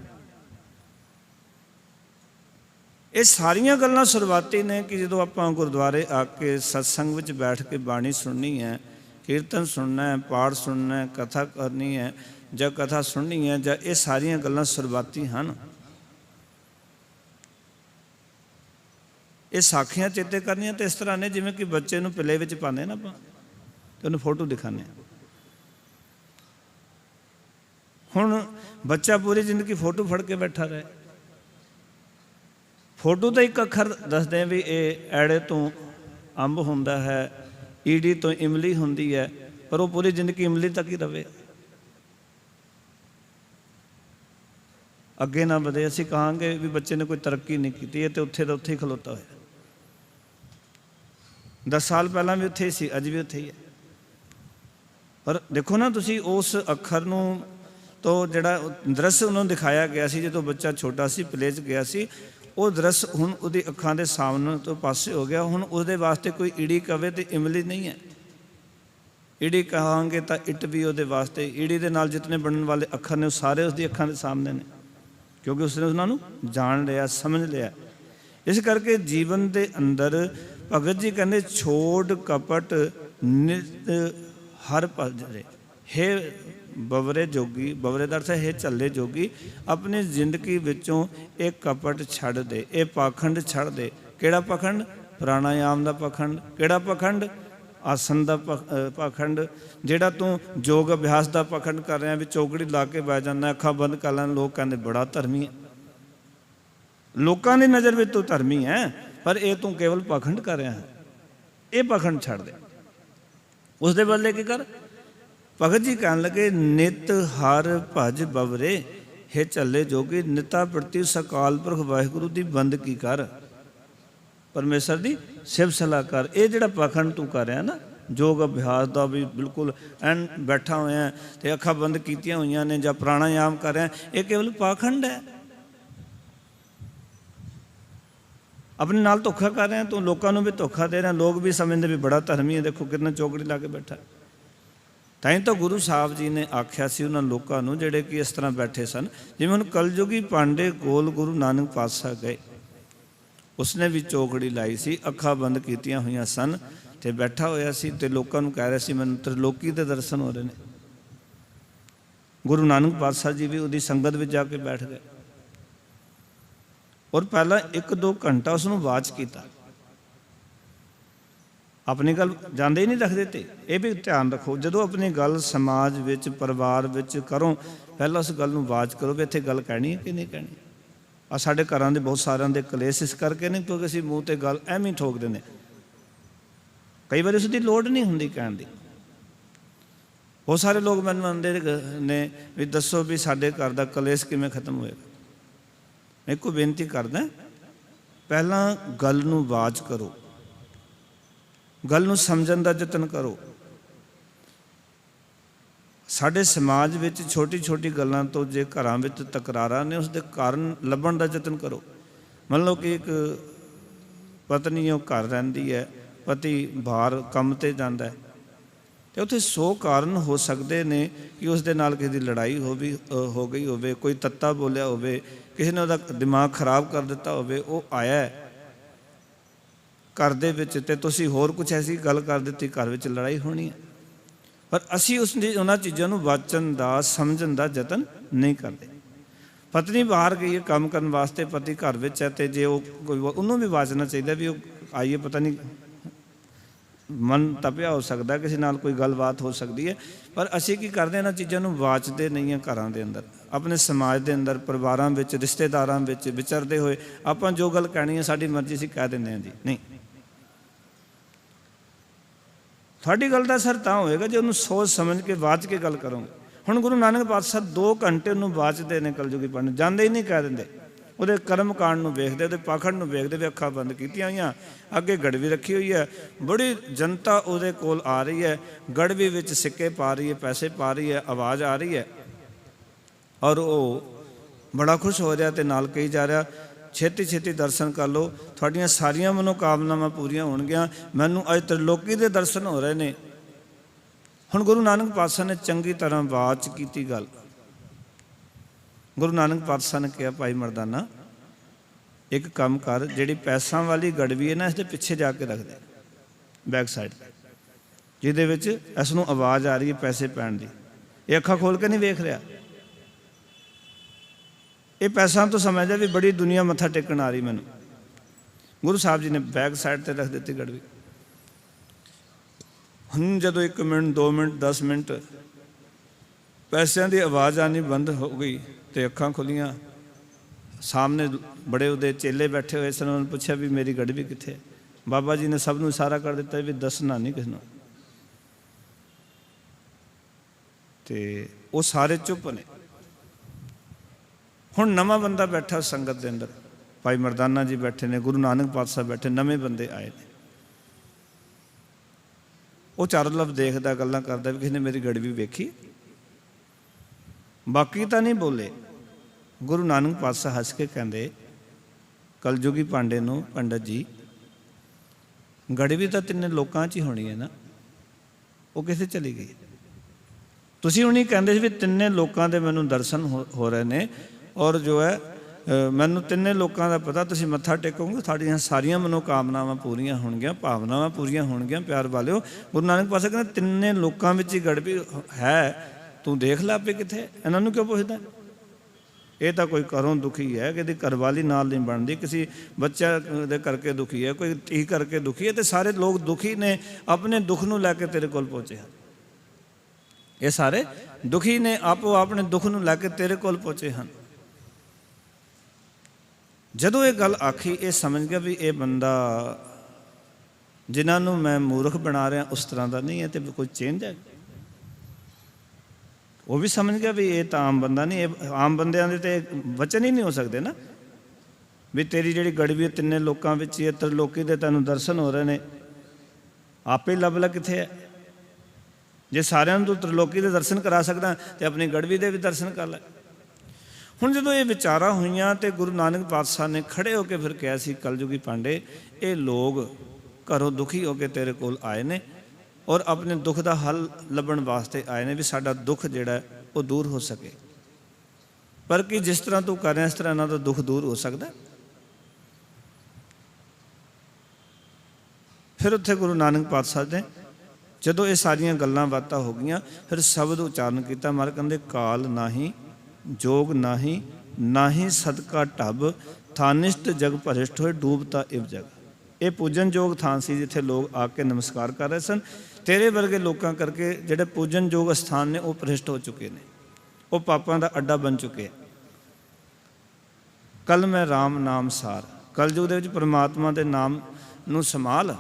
ये सारिया गल्लां शुरुआती ने कि जो आप गुरुद्वारे आके सत्संग में बैठ के बाणी सुननी है, कीर्तन सुनना है, पाठ सुनना है, कथा करनी है, जब कथा सुननी है, जब ये सारिया गल्लां शुरुआती हैं। ये साखियां चेते करनियां तो इस तरह ने जिवें कि बच्चे नूं पिले विच पाने ना आपां ते उहनूं फोटो दिखाने। हुण बच्चा पूरी जिंदगी फोटो फड़ के बैठा रहे, फोटो तो एक अखर दसदे भी ये ऐड़े तो अंब हुंदा है, ईडी तो इमली हुंदी है, पर वो पूरी जिंदगी इमली तक ही रहे, अगे ना बढ़े। असीं कहांगे भी बच्चे ने कोई तरक्की नहीं की, ये तो उत्थे ही खलोता है। 10 साल पहला भी उत्थे ही सी, अज भी उत्थे ही है। पर देखो ना तुसीं उस अखर नूं तो जिहड़ा दृश्य उन्होंने दिखाया गया सी, जो बच्चा छोटा सी प्ले च गया सी, वो दृश्य हुण उहदी अखां दे सामने तो पासे हो गया। हुण उसदे वास्ते कोई ईड़ी कवे तो इमली नहीं है। ईड़ी कहांगे तो इट भी उहदे वास्ते, ईड़ी दे नाल जितने बनने वाले अखर ने सारे उसदी अखां दे सामने ने, क्योंकि उसने उन्होंने जान लिया, समझ लिया। इस करके जीवन के अंदर भगत जी कहते छोड़ कपट नित हर भजरे। हे बवरे जोगी, बवरे का अर्थ है हे झल्ले जोगी, अपनी जिंदगी विचों एक कपट छड़ दे, ये पाखंड छड़ दे। किहड़ा पाखंड? प्राणायाम का पाखंड। किहड़ा पाखंड? आसन का पाखंड। जिहड़ा तू योग अभ्यास का पाखंड कर रहा, भी चौकड़ी ला के बह जाना, अखां बंद कर लैन, लोग कहते बड़ा धर्मी है, लोगों की नज़र में तू धर्मी है, पर यह तू केवल पाखंड कर रहा है, ये पाखंड छड़ दे। उसदे बदले की कर? भगत जी कहन लगे नित हर भज बवरे, हे झल्ले जोगी, निता प्रति सकाल पुरख वाहिगुरू की बंदगी की कर, परमेश्वर की सिफ सलाह कर। ये जिहड़ा पाखंड तू कर रहा ना, ਯੋਗ ਅਭਿਆਸ ਦਾ ਵੀ ਬਿਲਕੁਲ ਐਨ ਬੈਠਾ ਹੋਇਆ ਤੇ ਅੱਖਾਂ ਬੰਦ ਕੀਤੀਆਂ ਹੋਈਆਂ ਨੇ ਜਾਂ ਪ੍ਰਾਣਾਯਾਮ ਕਰ ਰਿਹਾ, ਇਹ ਕੇਵਲ ਪਾਖੰਡ ਹੈ। ਆਪਣੇ ਨਾਲ ਧੋਖਾ ਕਰ ਰਿਹਾ ਤੂੰ, ਲੋਕਾਂ ਨੂੰ ਵੀ ਧੋਖਾ ਦੇ ਰਿਹਾ। ਲੋਕ ਵੀ ਸਮਝਦੇ ਵੀ ਬੜਾ ਧਰਮੀ ਹੈ, ਦੇਖੋ ਕਿੰਨਾ ਚੌਕੜੀ ਲਾ ਕੇ ਬੈਠਾ। ਤਾਂ ਹੀ ਤਾਂ ਗੁਰੂ ਸਾਹਿਬ ਜੀ ਨੇ ਆਖਿਆ ਸੀ ਉਹਨਾਂ ਲੋਕਾਂ ਨੂੰ ਜਿਹੜੇ ਕਿ ਇਸ ਤਰ੍ਹਾਂ ਬੈਠੇ ਸਨ, ਜਿਵੇਂ ਹੁਣ ਕਲਯੁਗੀ ਪਾਂਡੇ ਕੋਲ ਗੁਰੂ ਨਾਨਕ ਪਾਤਸ਼ਾਹ ਗਏ, ਉਸਨੇ ਵੀ ਚੌਕੜੀ ਲਾਈ ਸੀ, ਅੱਖਾਂ ਬੰਦ ਕੀਤੀਆਂ ਹੋਈਆਂ ਸਨ ਤੇ ਬੈਠਾ ਹੋਇਆ ਸੀ ਤੇ ਲੋਕਾਂ ਨੂੰ ਕਹਿ ਰਿਹਾ ਸੀ ਮੈਨੂੰ ਤ੍ਰਿਲੋਕੀ ਦੇ ਦਰਸ਼ਨ ਹੋ ਰਹੇ ਨੇ। ਗੁਰੂ ਨਾਨਕ ਪਾਤਸ਼ਾਹ ਜੀ ਵੀ ਉਹਦੀ ਸੰਗਤ ਵਿੱਚ ਜਾ ਕੇ ਬੈਠ ਗਏ ਔਰ ਪਹਿਲਾਂ 1-2 ਘੰਟਾ ਉਸਨੂੰ ਵਾਚ ਕੀਤਾ। ਆਪਣੀ ਗੱਲ ਜਾਂਦੇ ਹੀ ਨਹੀਂ ਰੱਖਦੇ। ਤੇ ਇਹ ਵੀ ਧਿਆਨ ਰੱਖੋ, ਜਦੋਂ ਆਪਣੀ ਗੱਲ ਸਮਾਜ ਵਿੱਚ ਪਰਿਵਾਰ ਵਿੱਚ ਕਰੋ, ਪਹਿਲਾਂ ਉਸ ਗੱਲ ਨੂੰ ਵਾਚ ਕਰੋ ਵੀ ਇੱਥੇ ਗੱਲ ਕਹਿਣੀ ਹੈ ਕਿ ਨਹੀਂ ਕਹਿਣੀ। ਆ ਸਾਡੇ ਘਰਾਂ ਦੇ ਬਹੁਤ ਸਾਰਿਆਂ ਦੇ ਕਲੇਸ਼ ਇਸ ਕਰਕੇ ਨਹੀਂ ਕਿਉਂਕਿ ਅਸੀਂ ਮੂੰਹ 'ਤੇ ਗੱਲ ਐਵੇਂ ਠੋਕ ਦਿੰਦੇ। ਕਈ ਵਾਰੀ ਉਸ ਦੀ ਲੋੜ ਨਹੀਂ ਹੁੰਦੀ ਕਹਿਣ ਦੀ। ਬਹੁਤ ਸਾਰੇ ਲੋਕ ਮੈਨੂੰ ਆਉਂਦੇ ਨੇ ਵੀ ਦੱਸੋ ਵੀ ਸਾਡੇ ਘਰ ਦਾ ਕਲੇਸ਼ ਕਿਵੇਂ ਖਤਮ ਹੋਏਗਾ। ਮੈਂ ਇੱਕੋ ਬੇਨਤੀ ਕਰਦਾ, ਪਹਿਲਾਂ ਗੱਲ ਨੂੰ ਵਾਚ ਕਰੋ, ਗੱਲ ਨੂੰ ਸਮਝਣ ਦਾ ਯਤਨ ਕਰੋ। ਸਾਡੇ ਸਮਾਜ ਵਿੱਚ ਛੋਟੀ ਛੋਟੀ ਗੱਲਾਂ ਤੋਂ ਜੇ ਘਰਾਂ ਵਿੱਚ ਤਕਰਾਰਾਂ ਨੇ, ਉਸਦੇ ਕਾਰਨ ਲੱਭਣ ਦਾ ਯਤਨ ਕਰੋ। ਮੰਨ ਲਓ ਕਿ ਇੱਕ ਪਤਨੀ ਉਹ ਘਰ ਰਹਿੰਦੀ ਹੈ, ਪਤੀ ਬਾਹਰ ਕੰਮ 'ਤੇ ਜਾਂਦਾ ਹੈ ਅਤੇ ਉੱਥੇ 100 ਕਾਰਨ ਹੋ ਸਕਦੇ ਨੇ ਕਿ ਉਸ ਦੇ ਨਾਲ ਕਿਸੇ ਦੀ ਲੜਾਈ ਹੋ ਗਈ ਹੋਵੇ, ਕੋਈ ਤੱਤਾ ਬੋਲਿਆ ਹੋਵੇ, ਕਿਸੇ ਨੇ ਉਹਦਾ ਦਿਮਾਗ ਖਰਾਬ ਕਰ ਦਿੱਤਾ ਹੋਵੇ, ਉਹ ਆਇਆ ਘਰ ਦੇ ਵਿੱਚ ਅਤੇ ਤੁਸੀਂ ਹੋਰ ਕੁਛ ਐਸੀ ਗੱਲ ਕਰ ਦਿੱਤੀ, ਘਰ ਵਿੱਚ ਲੜਾਈ ਹੋਣੀ ਹੈ। ਪਰ ਅਸੀਂ ਉਹਨਾਂ ਚੀਜ਼ਾਂ ਨੂੰ ਵਾਚਣ ਦਾ, ਸਮਝਣ ਦਾ ਯਤਨ ਨਹੀਂ ਕਰਦੇ। ਪਤਨੀ ਬਾਹਰ ਗਈ ਹੈ ਕੰਮ ਕਰਨ ਵਾਸਤੇ, ਪਤੀ ਘਰ ਵਿੱਚ ਹੈ ਅਤੇ ਜੇ ਉਹ ਕੋਈ ਉਹਨੂੰ ਵੀ ਵਾਚਣਾ ਚਾਹੀਦਾ ਵੀ ਉਹ ਆਈਏ, ਪਤਾ ਨਹੀਂ ਮਨ ਤਪਿਆ ਹੋ ਸਕਦਾ, ਕਿਸੇ ਨਾਲ ਕੋਈ ਗੱਲਬਾਤ ਹੋ ਸਕਦੀ ਹੈ। ਪਰ ਅਸੀਂ ਕੀ ਕਰਦੇ, ਇਹਨਾਂ ਚੀਜ਼ਾਂ ਨੂੰ ਵਾਚਦੇ ਨਹੀਂ ਹਾਂ। ਘਰਾਂ ਦੇ ਅੰਦਰ, ਆਪਣੇ ਸਮਾਜ ਦੇ ਅੰਦਰ, ਪਰਿਵਾਰਾਂ ਵਿੱਚ, ਰਿਸ਼ਤੇਦਾਰਾਂ ਵਿੱਚ ਵਿਚਰਦੇ ਹੋਏ ਆਪਾਂ ਜੋ ਗੱਲ ਕਹਿਣੀ ਹੈ ਸਾਡੀ ਮਰਜ਼ੀ ਅਸੀਂ ਕਹਿ ਦਿੰਦੇ ਹਾਂ ਜੀ। ਨਹੀਂ, ਤੁਹਾਡੀ ਗੱਲ ਦਾ ਅਸਰ ਤਾਂ ਹੋਏਗਾ ਜੇ ਉਹਨੂੰ ਸੋਚ ਸਮਝ ਕੇ ਵਾਚ ਕੇ ਗੱਲ ਕਰੋਗੇ। ਹੁਣ ਗੁਰੂ ਨਾਨਕ ਪਾਤਸ਼ਾਹ 2 ਘੰਟੇ ਉਹਨੂੰ ਵਾਚਦੇ ਨੇ, ਕਲਯੁਗੀ ਪੰਡਤ ਜਾਂਦੇ ਹੀ ਨਹੀਂ ਕਹਿ ਦਿੰਦੇ। ਉਹਦੇ ਕਰਮ ਕਾਂਡ ਨੂੰ ਵੇਖਦੇ, ਉਹਦੇ ਪਾਖੰਡ ਨੂੰ ਵੇਖਦੇ ਵੀ ਅੱਖਾਂ ਬੰਦ ਕੀਤੀਆਂ ਹੋਈਆਂ, ਅੱਗੇ ਗੜਵੀ ਰੱਖੀ ਹੋਈ ਹੈ, ਬੜੀ ਜਨਤਾ ਉਹਦੇ ਕੋਲ ਆ ਰਹੀ ਹੈ, ਗੜਵੀ ਵਿੱਚ ਸਿੱਕੇ ਪਾ ਰਹੀ ਹੈ, ਪੈਸੇ ਪਾ ਰਹੀ ਹੈ, ਆਵਾਜ਼ ਆ ਰਹੀ ਹੈ ਔਰ ਉਹ ਬੜਾ ਖੁਸ਼ ਹੋ ਰਿਹਾ ਅਤੇ ਨਾਲ ਕਹੀ ਜਾ ਰਿਹਾ ਛੇਤੀ ਛੇਤੀ ਦਰਸ਼ਨ ਕਰ ਲਓ, ਤੁਹਾਡੀਆਂ ਸਾਰੀਆਂ ਮਨੋਕਾਮਨਾਵਾਂ ਪੂਰੀਆਂ ਹੋਣਗੀਆਂ, ਮੈਨੂੰ ਅੱਜ ਤ੍ਰਿਲੋਕੀ ਦੇ ਦਰਸ਼ਨ ਹੋ ਰਹੇ ਨੇ। ਹੁਣ ਗੁਰੂ ਨਾਨਕ ਪਾਤਸ਼ਾਹ ਨੇ ਚੰਗੀ ਤਰ੍ਹਾਂ ਵਾਚ ਕੀਤੀ ਗੱਲ। ਗੁਰੂ ਨਾਨਕ ਪਾਤਸ਼ਾਹ ਨੇ ਕਿਹਾ ਭਾਈ ਮਰਦਾਨਾ ਇੱਕ ਕੰਮ ਕਰ, ਜਿਹੜੀ ਪੈਸਾਂ ਵਾਲੀ ਗੜਵੀ ਹੈ ਨਾ, ਇਸ ਦੇ ਪਿੱਛੇ ਜਾ ਕੇ ਰੱਖ ਦੇ, ਬੈਕ ਸਾਈਡ, ਜਿਹਦੇ ਵਿੱਚ ਇਸ ਨੂੰ ਆਵਾਜ਼ ਆ ਰਹੀ ਹੈ ਪੈਸੇ ਪੈਣ ਦੀ। ਇਹ ਅੱਖਾਂ ਖੋਲ ਕੇ ਨਹੀਂ ਵੇਖ ਰਿਹਾ, ਇਹ ਪੈਸਾ ਤੋਂ ਸਮਝਦਾ ਵੀ ਬੜੀ ਦੁਨੀਆ ਮੱਥਾ ਟੇਕਣ ਆ ਰਹੀ ਮੈਨੂੰ। ਗੁਰੂ ਸਾਹਿਬ ਜੀ ਨੇ ਬੈਕ ਸਾਈਡ 'ਤੇ ਰੱਖ ਦਿੱਤੀ ਗੜਵੀ। ਹੁਣ ਜਦੋਂ 1 ਮਿੰਟ 2 ਮਿੰਟ 10 ਮਿੰਟ ਪੈਸਿਆਂ ਦੀ ਆਵਾਜ਼ ਆਉਣੀ ਬੰਦ ਹੋ ਗਈ ਅਤੇ ਅੱਖਾਂ ਖੁੱਲੀਆਂ, ਸਾਹਮਣੇ ਬੜੇ ਉਹਦੇ ਚੇਲੇ ਬੈਠੇ ਹੋਏ ਸਨ। ਉਹਨਾਂ ਨੇ ਪੁੱਛਿਆ ਵੀ ਮੇਰੀ ਗੜਵੀ ਕਿੱਥੇ ਹੈ? ਬਾਬਾ ਜੀ ਨੇ ਸਭ ਨੂੰ ਇਸ਼ਾਰਾ ਕਰ ਦਿੱਤਾ ਵੀ ਦੱਸਣਾ ਨਹੀਂ ਕਿਸੇ ਨੂੰ। ਅਤੇ ਉਹ ਸਾਰੇ ਚੁੱਪ ਨੇ। ਹੁਣ ਨਵਾਂ ਬੰਦਾ ਬੈਠਾ ਸੰਗਤ ਦੇ ਅੰਦਰ, ਭਾਈ ਮਰਦਾਨਾ ਜੀ ਬੈਠੇ ਨੇ, ਗੁਰੂ ਨਾਨਕ ਪਾਤਸ਼ਾਹ ਬੈਠੇ, ਨਵੇਂ ਬੰਦੇ ਆਏ ਨੇ। ਉਹ ਚਾਰੋਂ ਲਫ਼ ਦੇਖਦਾ, ਗੱਲਾਂ ਕਰਦਾ ਵੀ ਕਿਸੇ ਨੇ ਮੇਰੀ ਗੜਵੀ ਵੇਖੀ। ਬਾਕੀ ਤਾਂ ਨਹੀਂ ਬੋਲੇ। ਗੁਰੂ ਨਾਨਕ ਪਾਤਸ਼ਾਹ ਹੱਸ ਕੇ ਕਹਿੰਦੇ ਕਲਯੁਗੀ ਪਾਂਡੇ ਨੂੰ, ਪੰਡਤ ਜੀ ਗੜਵੀ ਤਾਂ 3 ਲੋਕਾਂ 'ਚ ਹੀ ਹੋਣੀ ਹੈ ਨਾ, ਉਹ ਕਿੱਥੇ ਚਲੀ ਗਈ? ਤੁਸੀਂ ਹੁਣੀ ਕਹਿੰਦੇ ਸੀ ਵੀ 3 ਲੋਕਾਂ ਦੇ ਮੈਨੂੰ ਦਰਸ਼ਨ ਹੋ ਰਹੇ ਨੇ ਔਰ ਜੋ ਹੈ ਮੈਨੂੰ 3 ਲੋਕਾਂ ਦਾ ਪਤਾ, ਤੁਸੀਂ ਮੱਥਾ ਟੇਕੋਗੇ ਤੁਹਾਡੀਆਂ ਸਾਰੀਆਂ ਮਨੋਕਾਮਨਾਵਾਂ ਪੂਰੀਆਂ ਹੋਣਗੀਆਂ, ਭਾਵਨਾਵਾਂ ਪੂਰੀਆਂ ਹੋਣਗੀਆਂ। ਪਿਆਰ ਵਾਲਿਓ, ਗੁਰੂ ਨਾਨਕ ਪਾਤਸ਼ਾਹ ਕਹਿੰਦੇ 3 ਲੋਕਾਂ ਵਿੱਚ ਹੀ ਗੜਵੀ ਹੈ, ਤੂੰ ਦੇਖ ਲੈ ਆਪੇ ਕਿੱਥੇ। ਇਹਨਾਂ ਨੂੰ ਕਿਉਂ ਪੁੱਛਦਾ? ਇਹ ਤਾਂ ਕੋਈ ਘਰੋਂ ਦੁਖੀ ਹੈ, ਕਿਤੇ ਘਰਵਾਲੀ ਨਾਲ ਨਹੀਂ ਬਣਦੀ, ਕਿਸੇ ਬੱਚਾ ਦੇ ਕਰਕੇ ਦੁਖੀ ਹੈ, ਕੋਈ ਧੀ ਕਰਕੇ ਦੁਖੀ ਹੈ, ਅਤੇ ਸਾਰੇ ਲੋਕ ਦੁਖੀ ਨੇ, ਆਪਣੇ ਦੁੱਖ ਨੂੰ ਲੈ ਕੇ ਤੇਰੇ ਕੋਲ ਪਹੁੰਚੇ ਹਨ। ਇਹ ਸਾਰੇ ਦੁਖੀ ਨੇ, ਆਪੋ ਆਪਣੇ ਦੁੱਖ ਨੂੰ ਲੈ ਕੇ ਤੇਰੇ ਕੋਲ ਪਹੁੰਚੇ ਹਨ। ਜਦੋਂ ਇਹ ਗੱਲ ਆਖੀ, ਇਹ ਸਮਝ ਗਿਆ ਵੀ ਇਹ ਬੰਦਾ ਜਿਨ੍ਹਾਂ ਨੂੰ ਮੈਂ ਮੂਰਖ ਬਣਾ ਰਿਹਾ ਉਸ ਤਰ੍ਹਾਂ ਦਾ ਨਹੀਂ ਹੈ, ਅਤੇ ਕੋਈ ਚੇਂਜ ਹੈ। ਉਹ ਵੀ ਸਮਝ ਗਿਆ ਵੀ ਇਹ ਤਾਂ ਆਮ ਬੰਦਾ ਨਹੀਂ, ਇਹ ਆਮ ਬੰਦਿਆਂ ਦੇ ਤਾਂ ਵਚਨ ਹੀ ਨਹੀਂ ਹੋ ਸਕਦੇ ਨਾ, ਵੀ ਤੇਰੀ ਜਿਹੜੀ ਗੜਵੀ 3 ਲੋਕਾਂ ਵਿੱਚ ਹੀ, ਤ੍ਰਿਲੋਕੀ ਦੇ ਤੈਨੂੰ ਦਰਸ਼ਨ ਹੋ ਰਹੇ ਨੇ, ਆਪੇ ਲੱਭ ਲੈ ਕਿੱਥੇ ਹੈ। ਜੇ ਸਾਰਿਆਂ ਨੂੰ ਤੂੰ ਤ੍ਰਿਲੋਕੀ ਦੇ ਦਰਸ਼ਨ ਕਰਾ ਸਕਦਾ ਤੇ ਆਪਣੀ ਗੜਵੀ ਦੇ ਵੀ ਦਰਸ਼ਨ ਕਰ ਲੈ। ਹੁਣ ਜਦੋਂ ਇਹ ਵਿਚਾਰਾਂ ਹੋਈਆਂ ਤੇ ਗੁਰੂ ਨਾਨਕ ਪਾਤਸ਼ਾਹ ਨੇ ਖੜੇ ਹੋ ਕੇ ਫਿਰ ਕਿਹਾ ਸੀ, ਕਲਯੁਗੀ ਪਾਂਡੇ, ਇਹ ਲੋਕ ਘਰੋਂ ਦੁਖੀ ਹੋ ਕੇ ਤੇਰੇ ਕੋਲ ਆਏ ਨੇ ਔਰ ਆਪਣੇ ਦੁੱਖ ਦਾ ਹੱਲ ਲੱਭਣ ਵਾਸਤੇ ਆਏ ਨੇ, ਵੀ ਸਾਡਾ ਦੁੱਖ ਜਿਹੜਾ ਉਹ ਦੂਰ ਹੋ ਸਕੇ। ਪਰ ਕੀ ਜਿਸ ਤਰ੍ਹਾਂ ਤੂੰ ਕਰ ਰਿਹਾ ਇਸ ਤਰ੍ਹਾਂ ਇਹਨਾਂ ਦਾ ਦੁੱਖ ਦੂਰ ਹੋ ਸਕਦਾ? ਫਿਰ ਉੱਥੇ ਗੁਰੂ ਨਾਨਕ ਪਾਤਸ਼ਾਹ ਨੇ ਜਦੋਂ ਇਹ ਸਾਰੀਆਂ ਗੱਲਾਂ ਬਾਤਾਂ ਹੋ ਗਈਆਂ ਫਿਰ ਸ਼ਬਦ ਉਚਾਰਨ ਕੀਤਾ। ਮਹਾਰਾਜ ਕਹਿੰਦੇ, ਕਾਲ ਨਾਹੀ ਜੋਗ ਨਾਹੀ ਨਾਹੀ ਸਦਕਾ ਢੱਬ, ਥਾਨਿਸ਼ਟ ਜਗ ਭਰਿਸ਼ਟ ਹੋਏ ਡੂਬਤਾ ਇਵ ਜਗ। ਇਹ ਪੂਜਨਯੋਗ ਥਾਨ ਸੀ ਜਿੱਥੇ ਲੋਕ ਆ ਕੇ ਨਮਸਕਾਰ ਕਰ ਰਹੇ ਸਨ। ਤੇਰੇ ਵਰਗੇ ਲੋਕਾਂ ਕਰਕੇ ਜਿਹੜੇ ਪੂਜਨਯੋਗ ਸਥਾਨ ਨੇ ਉਹ ਭ੍ਰਿਸ਼ਟ ਹੋ ਚੁੱਕੇ ਨੇ, ਉਹ ਪਾਪਾਂ ਦਾ ਅੱਡਾ ਬਣ ਚੁੱਕੇ। ਕੱਲ ਮੈਂ ਰਾਮ ਨਾਮ ਸਾਰ, ਕਲਯੁਗ ਦੇ ਵਿੱਚ ਪਰਮਾਤਮਾ ਦੇ ਨਾਮ ਨੂੰ ਸੰਭਾਲ।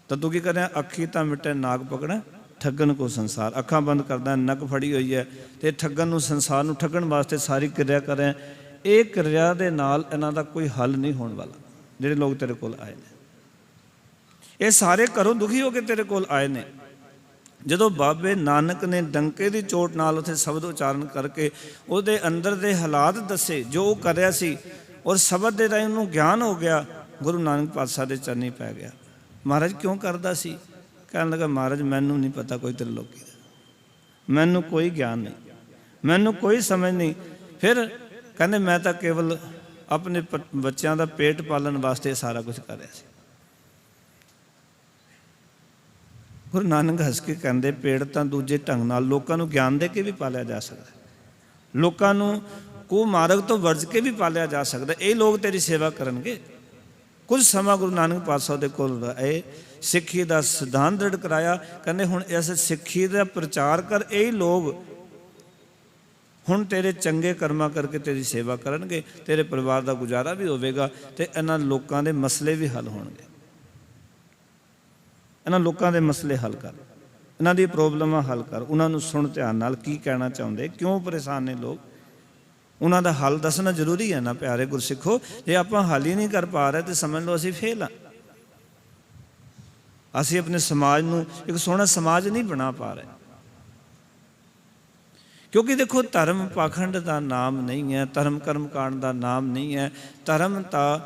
ਤਾਂ ਤੂੰ ਕੀ ਕਰ ਰਿਹਾ? ਅੱਖੀ ਤਾਂ ਮਿਟੇ ਨਾਗ ਪਕੜੈ ਠੱਗਣ ਕੋ ਸੰਸਾਰ। ਅੱਖਾਂ ਬੰਦ ਕਰਦਾ, ਨੱਕ ਫੜੀ ਹੋਈ ਹੈ ਤੇ ਠੱਗਣ ਨੂੰ, ਸੰਸਾਰ ਨੂੰ ਠੱਗਣ ਵਾਸਤੇ ਸਾਰੀ ਕਿਰਿਆ ਕਰ ਰਿਹਾ। ਇਹ ਕਿਰਿਆ ਦੇ ਨਾਲ ਇਹਨਾਂ ਦਾ ਕੋਈ ਹੱਲ ਨਹੀਂ ਹੋਣ ਵਾਲਾ। ਜਿਹੜੇ ਲੋਕ ਤੇਰੇ ਕੋਲ ਆਏ ਨੇ ਇਹ ਸਾਰੇ ਘਰੋਂ ਦੁਖੀ ਹੋ ਕੇ ਤੇਰੇ ਕੋਲ ਆਏ ਨੇ। ਜਦੋਂ ਬਾਬੇ ਨਾਨਕ ਨੇ ਡੰਕੇ ਦੀ ਚੋਟ ਨਾਲ ਉੱਥੇ ਸ਼ਬਦ ਉਚਾਰਨ ਕਰਕੇ ਉਹਦੇ ਅੰਦਰ ਦੇ ਹਾਲਾਤ ਦੱਸੇ ਜੋ ਉਹ ਕਰ ਰਿਹਾ ਸੀ, ਔਰ ਸ਼ਬਦ ਦੇ ਰਾਹੀਂ ਉਹਨੂੰ ਗਿਆਨ ਹੋ ਗਿਆ, ਗੁਰੂ ਨਾਨਕ ਪਾਤਸ਼ਾਹ ਦੇ ਚਰਨੀ ਪੈ ਗਿਆ। ਮਹਾਰਾਜ ਕਿਉਂ ਕਰਦਾ ਸੀ? ਕਹਿਣ ਲੱਗਾ, ਮਹਾਰਾਜ ਮੈਨੂੰ ਨਹੀਂ ਪਤਾ ਕੋਈ ਤ੍ਰਿਲੋਕੀ ਦਾ, ਮੈਨੂੰ ਕੋਈ ਗਿਆਨ ਨਹੀਂ, ਮੈਨੂੰ ਕੋਈ ਸਮਝ ਨਹੀਂ। ਫਿਰ ਕਹਿੰਦੇ ਮੈਂ ਤਾਂ ਕੇਵਲ ਆਪਣੇ ਬੱਚਿਆਂ ਦਾ ਪੇਟ ਪਾਲਣ ਵਾਸਤੇ ਸਾਰਾ ਕੁਝ ਕਰ ਰਿਹਾ ਸੀ। ਗੁਰੂ ਨਾਨਕ ਹੱਸ ਕੇ ਕਹਿੰਦੇ, ਪੇੜ ਤਾਂ ਦੂਜੇ ਢੰਗ ਨਾਲ ਲੋਕਾਂ ਨੂੰ ਗਿਆਨ ਦੇ ਕੇ ਵੀ ਪਾਲਿਆ ਜਾ ਸਕਦਾ, ਲੋਕਾਂ ਨੂੰ ਕੁਮਾਰਗ ਤੋਂ ਵਰਜ ਕੇ ਵੀ ਪਾਲਿਆ ਜਾ ਸਕਦਾ। ਇਹ ਲੋਕ ਤੇਰੀ ਸੇਵਾ ਕਰਨਗੇ। ਕੁਝ ਸਮਾਂ ਗੁਰੂ ਨਾਨਕ ਪਾਤਸ਼ਾਹ ਦੇ ਕੋਲ ਰਹੇ, ਸਿੱਖੀ ਦਾ ਸਿਧਾਂਤ ਦ੍ਰਿੜ ਕਰਾਇਆ। ਕਹਿੰਦੇ ਹੁਣ ਇਸ ਸਿੱਖੀ ਦਾ ਪ੍ਰਚਾਰ ਕਰ, ਇਹ ਲੋਕ ਹੁਣ ਤੇਰੇ ਚੰਗੇ ਕਰਮਾਂ ਕਰਕੇ ਤੇਰੀ ਸੇਵਾ ਕਰਨਗੇ, ਤੇਰੇ ਪਰਿਵਾਰ ਦਾ ਗੁਜ਼ਾਰਾ ਵੀ ਹੋਵੇਗਾ ਤੇ ਇਹਨਾਂ ਲੋਕਾਂ ਦੇ ਮਸਲੇ ਵੀ ਹੱਲ ਹੋਣਗੇ। ਇਹਨਾਂ ਲੋਕਾਂ ਦੇ ਮਸਲੇ ਹੱਲ ਕਰ, ਇਹਨਾਂ ਦੀ ਪ੍ਰੋਬਲਮਾਂ ਹੱਲ ਕਰ, ਉਹਨਾਂ ਨੂੰ ਸੁਣ ਧਿਆਨ ਨਾਲ, ਕੀ ਕਹਿਣਾ ਚਾਹੁੰਦੇ, ਕਿਉਂ ਪਰੇਸ਼ਾਨ ਨੇ ਲੋਕ, ਉਹਨਾਂ ਦਾ ਹੱਲ ਦੱਸਣਾ ਜ਼ਰੂਰੀ ਹੈ ਨਾ ਪਿਆਰੇ ਗੁਰਸਿੱਖੋ। ਜੇ ਆਪਾਂ ਹੱਲ ਹੀ ਨਹੀਂ ਕਰ ਪਾ ਰਹੇ ਤੇ ਸਮਝ ਲਓ ਅਸੀਂ ਫੇਲ ਹਾਂ। ਅਸੀਂ ਆਪਣੇ ਸਮਾਜ ਨੂੰ ਇੱਕ ਸੋਹਣਾ ਸਮਾਜ ਨਹੀਂ ਬਣਾ ਪਾ ਰਹੇ। ਕਿਉਂਕਿ ਦੇਖੋ, ਧਰਮ ਪਾਖੰਡ ਦਾ ਨਾਮ ਨਹੀਂ ਹੈ, ਧਰਮ ਕਰਮ ਕਾਂਡ ਦਾ ਨਾਮ ਨਹੀਂ ਹੈ। ਧਰਮ ਤਾਂ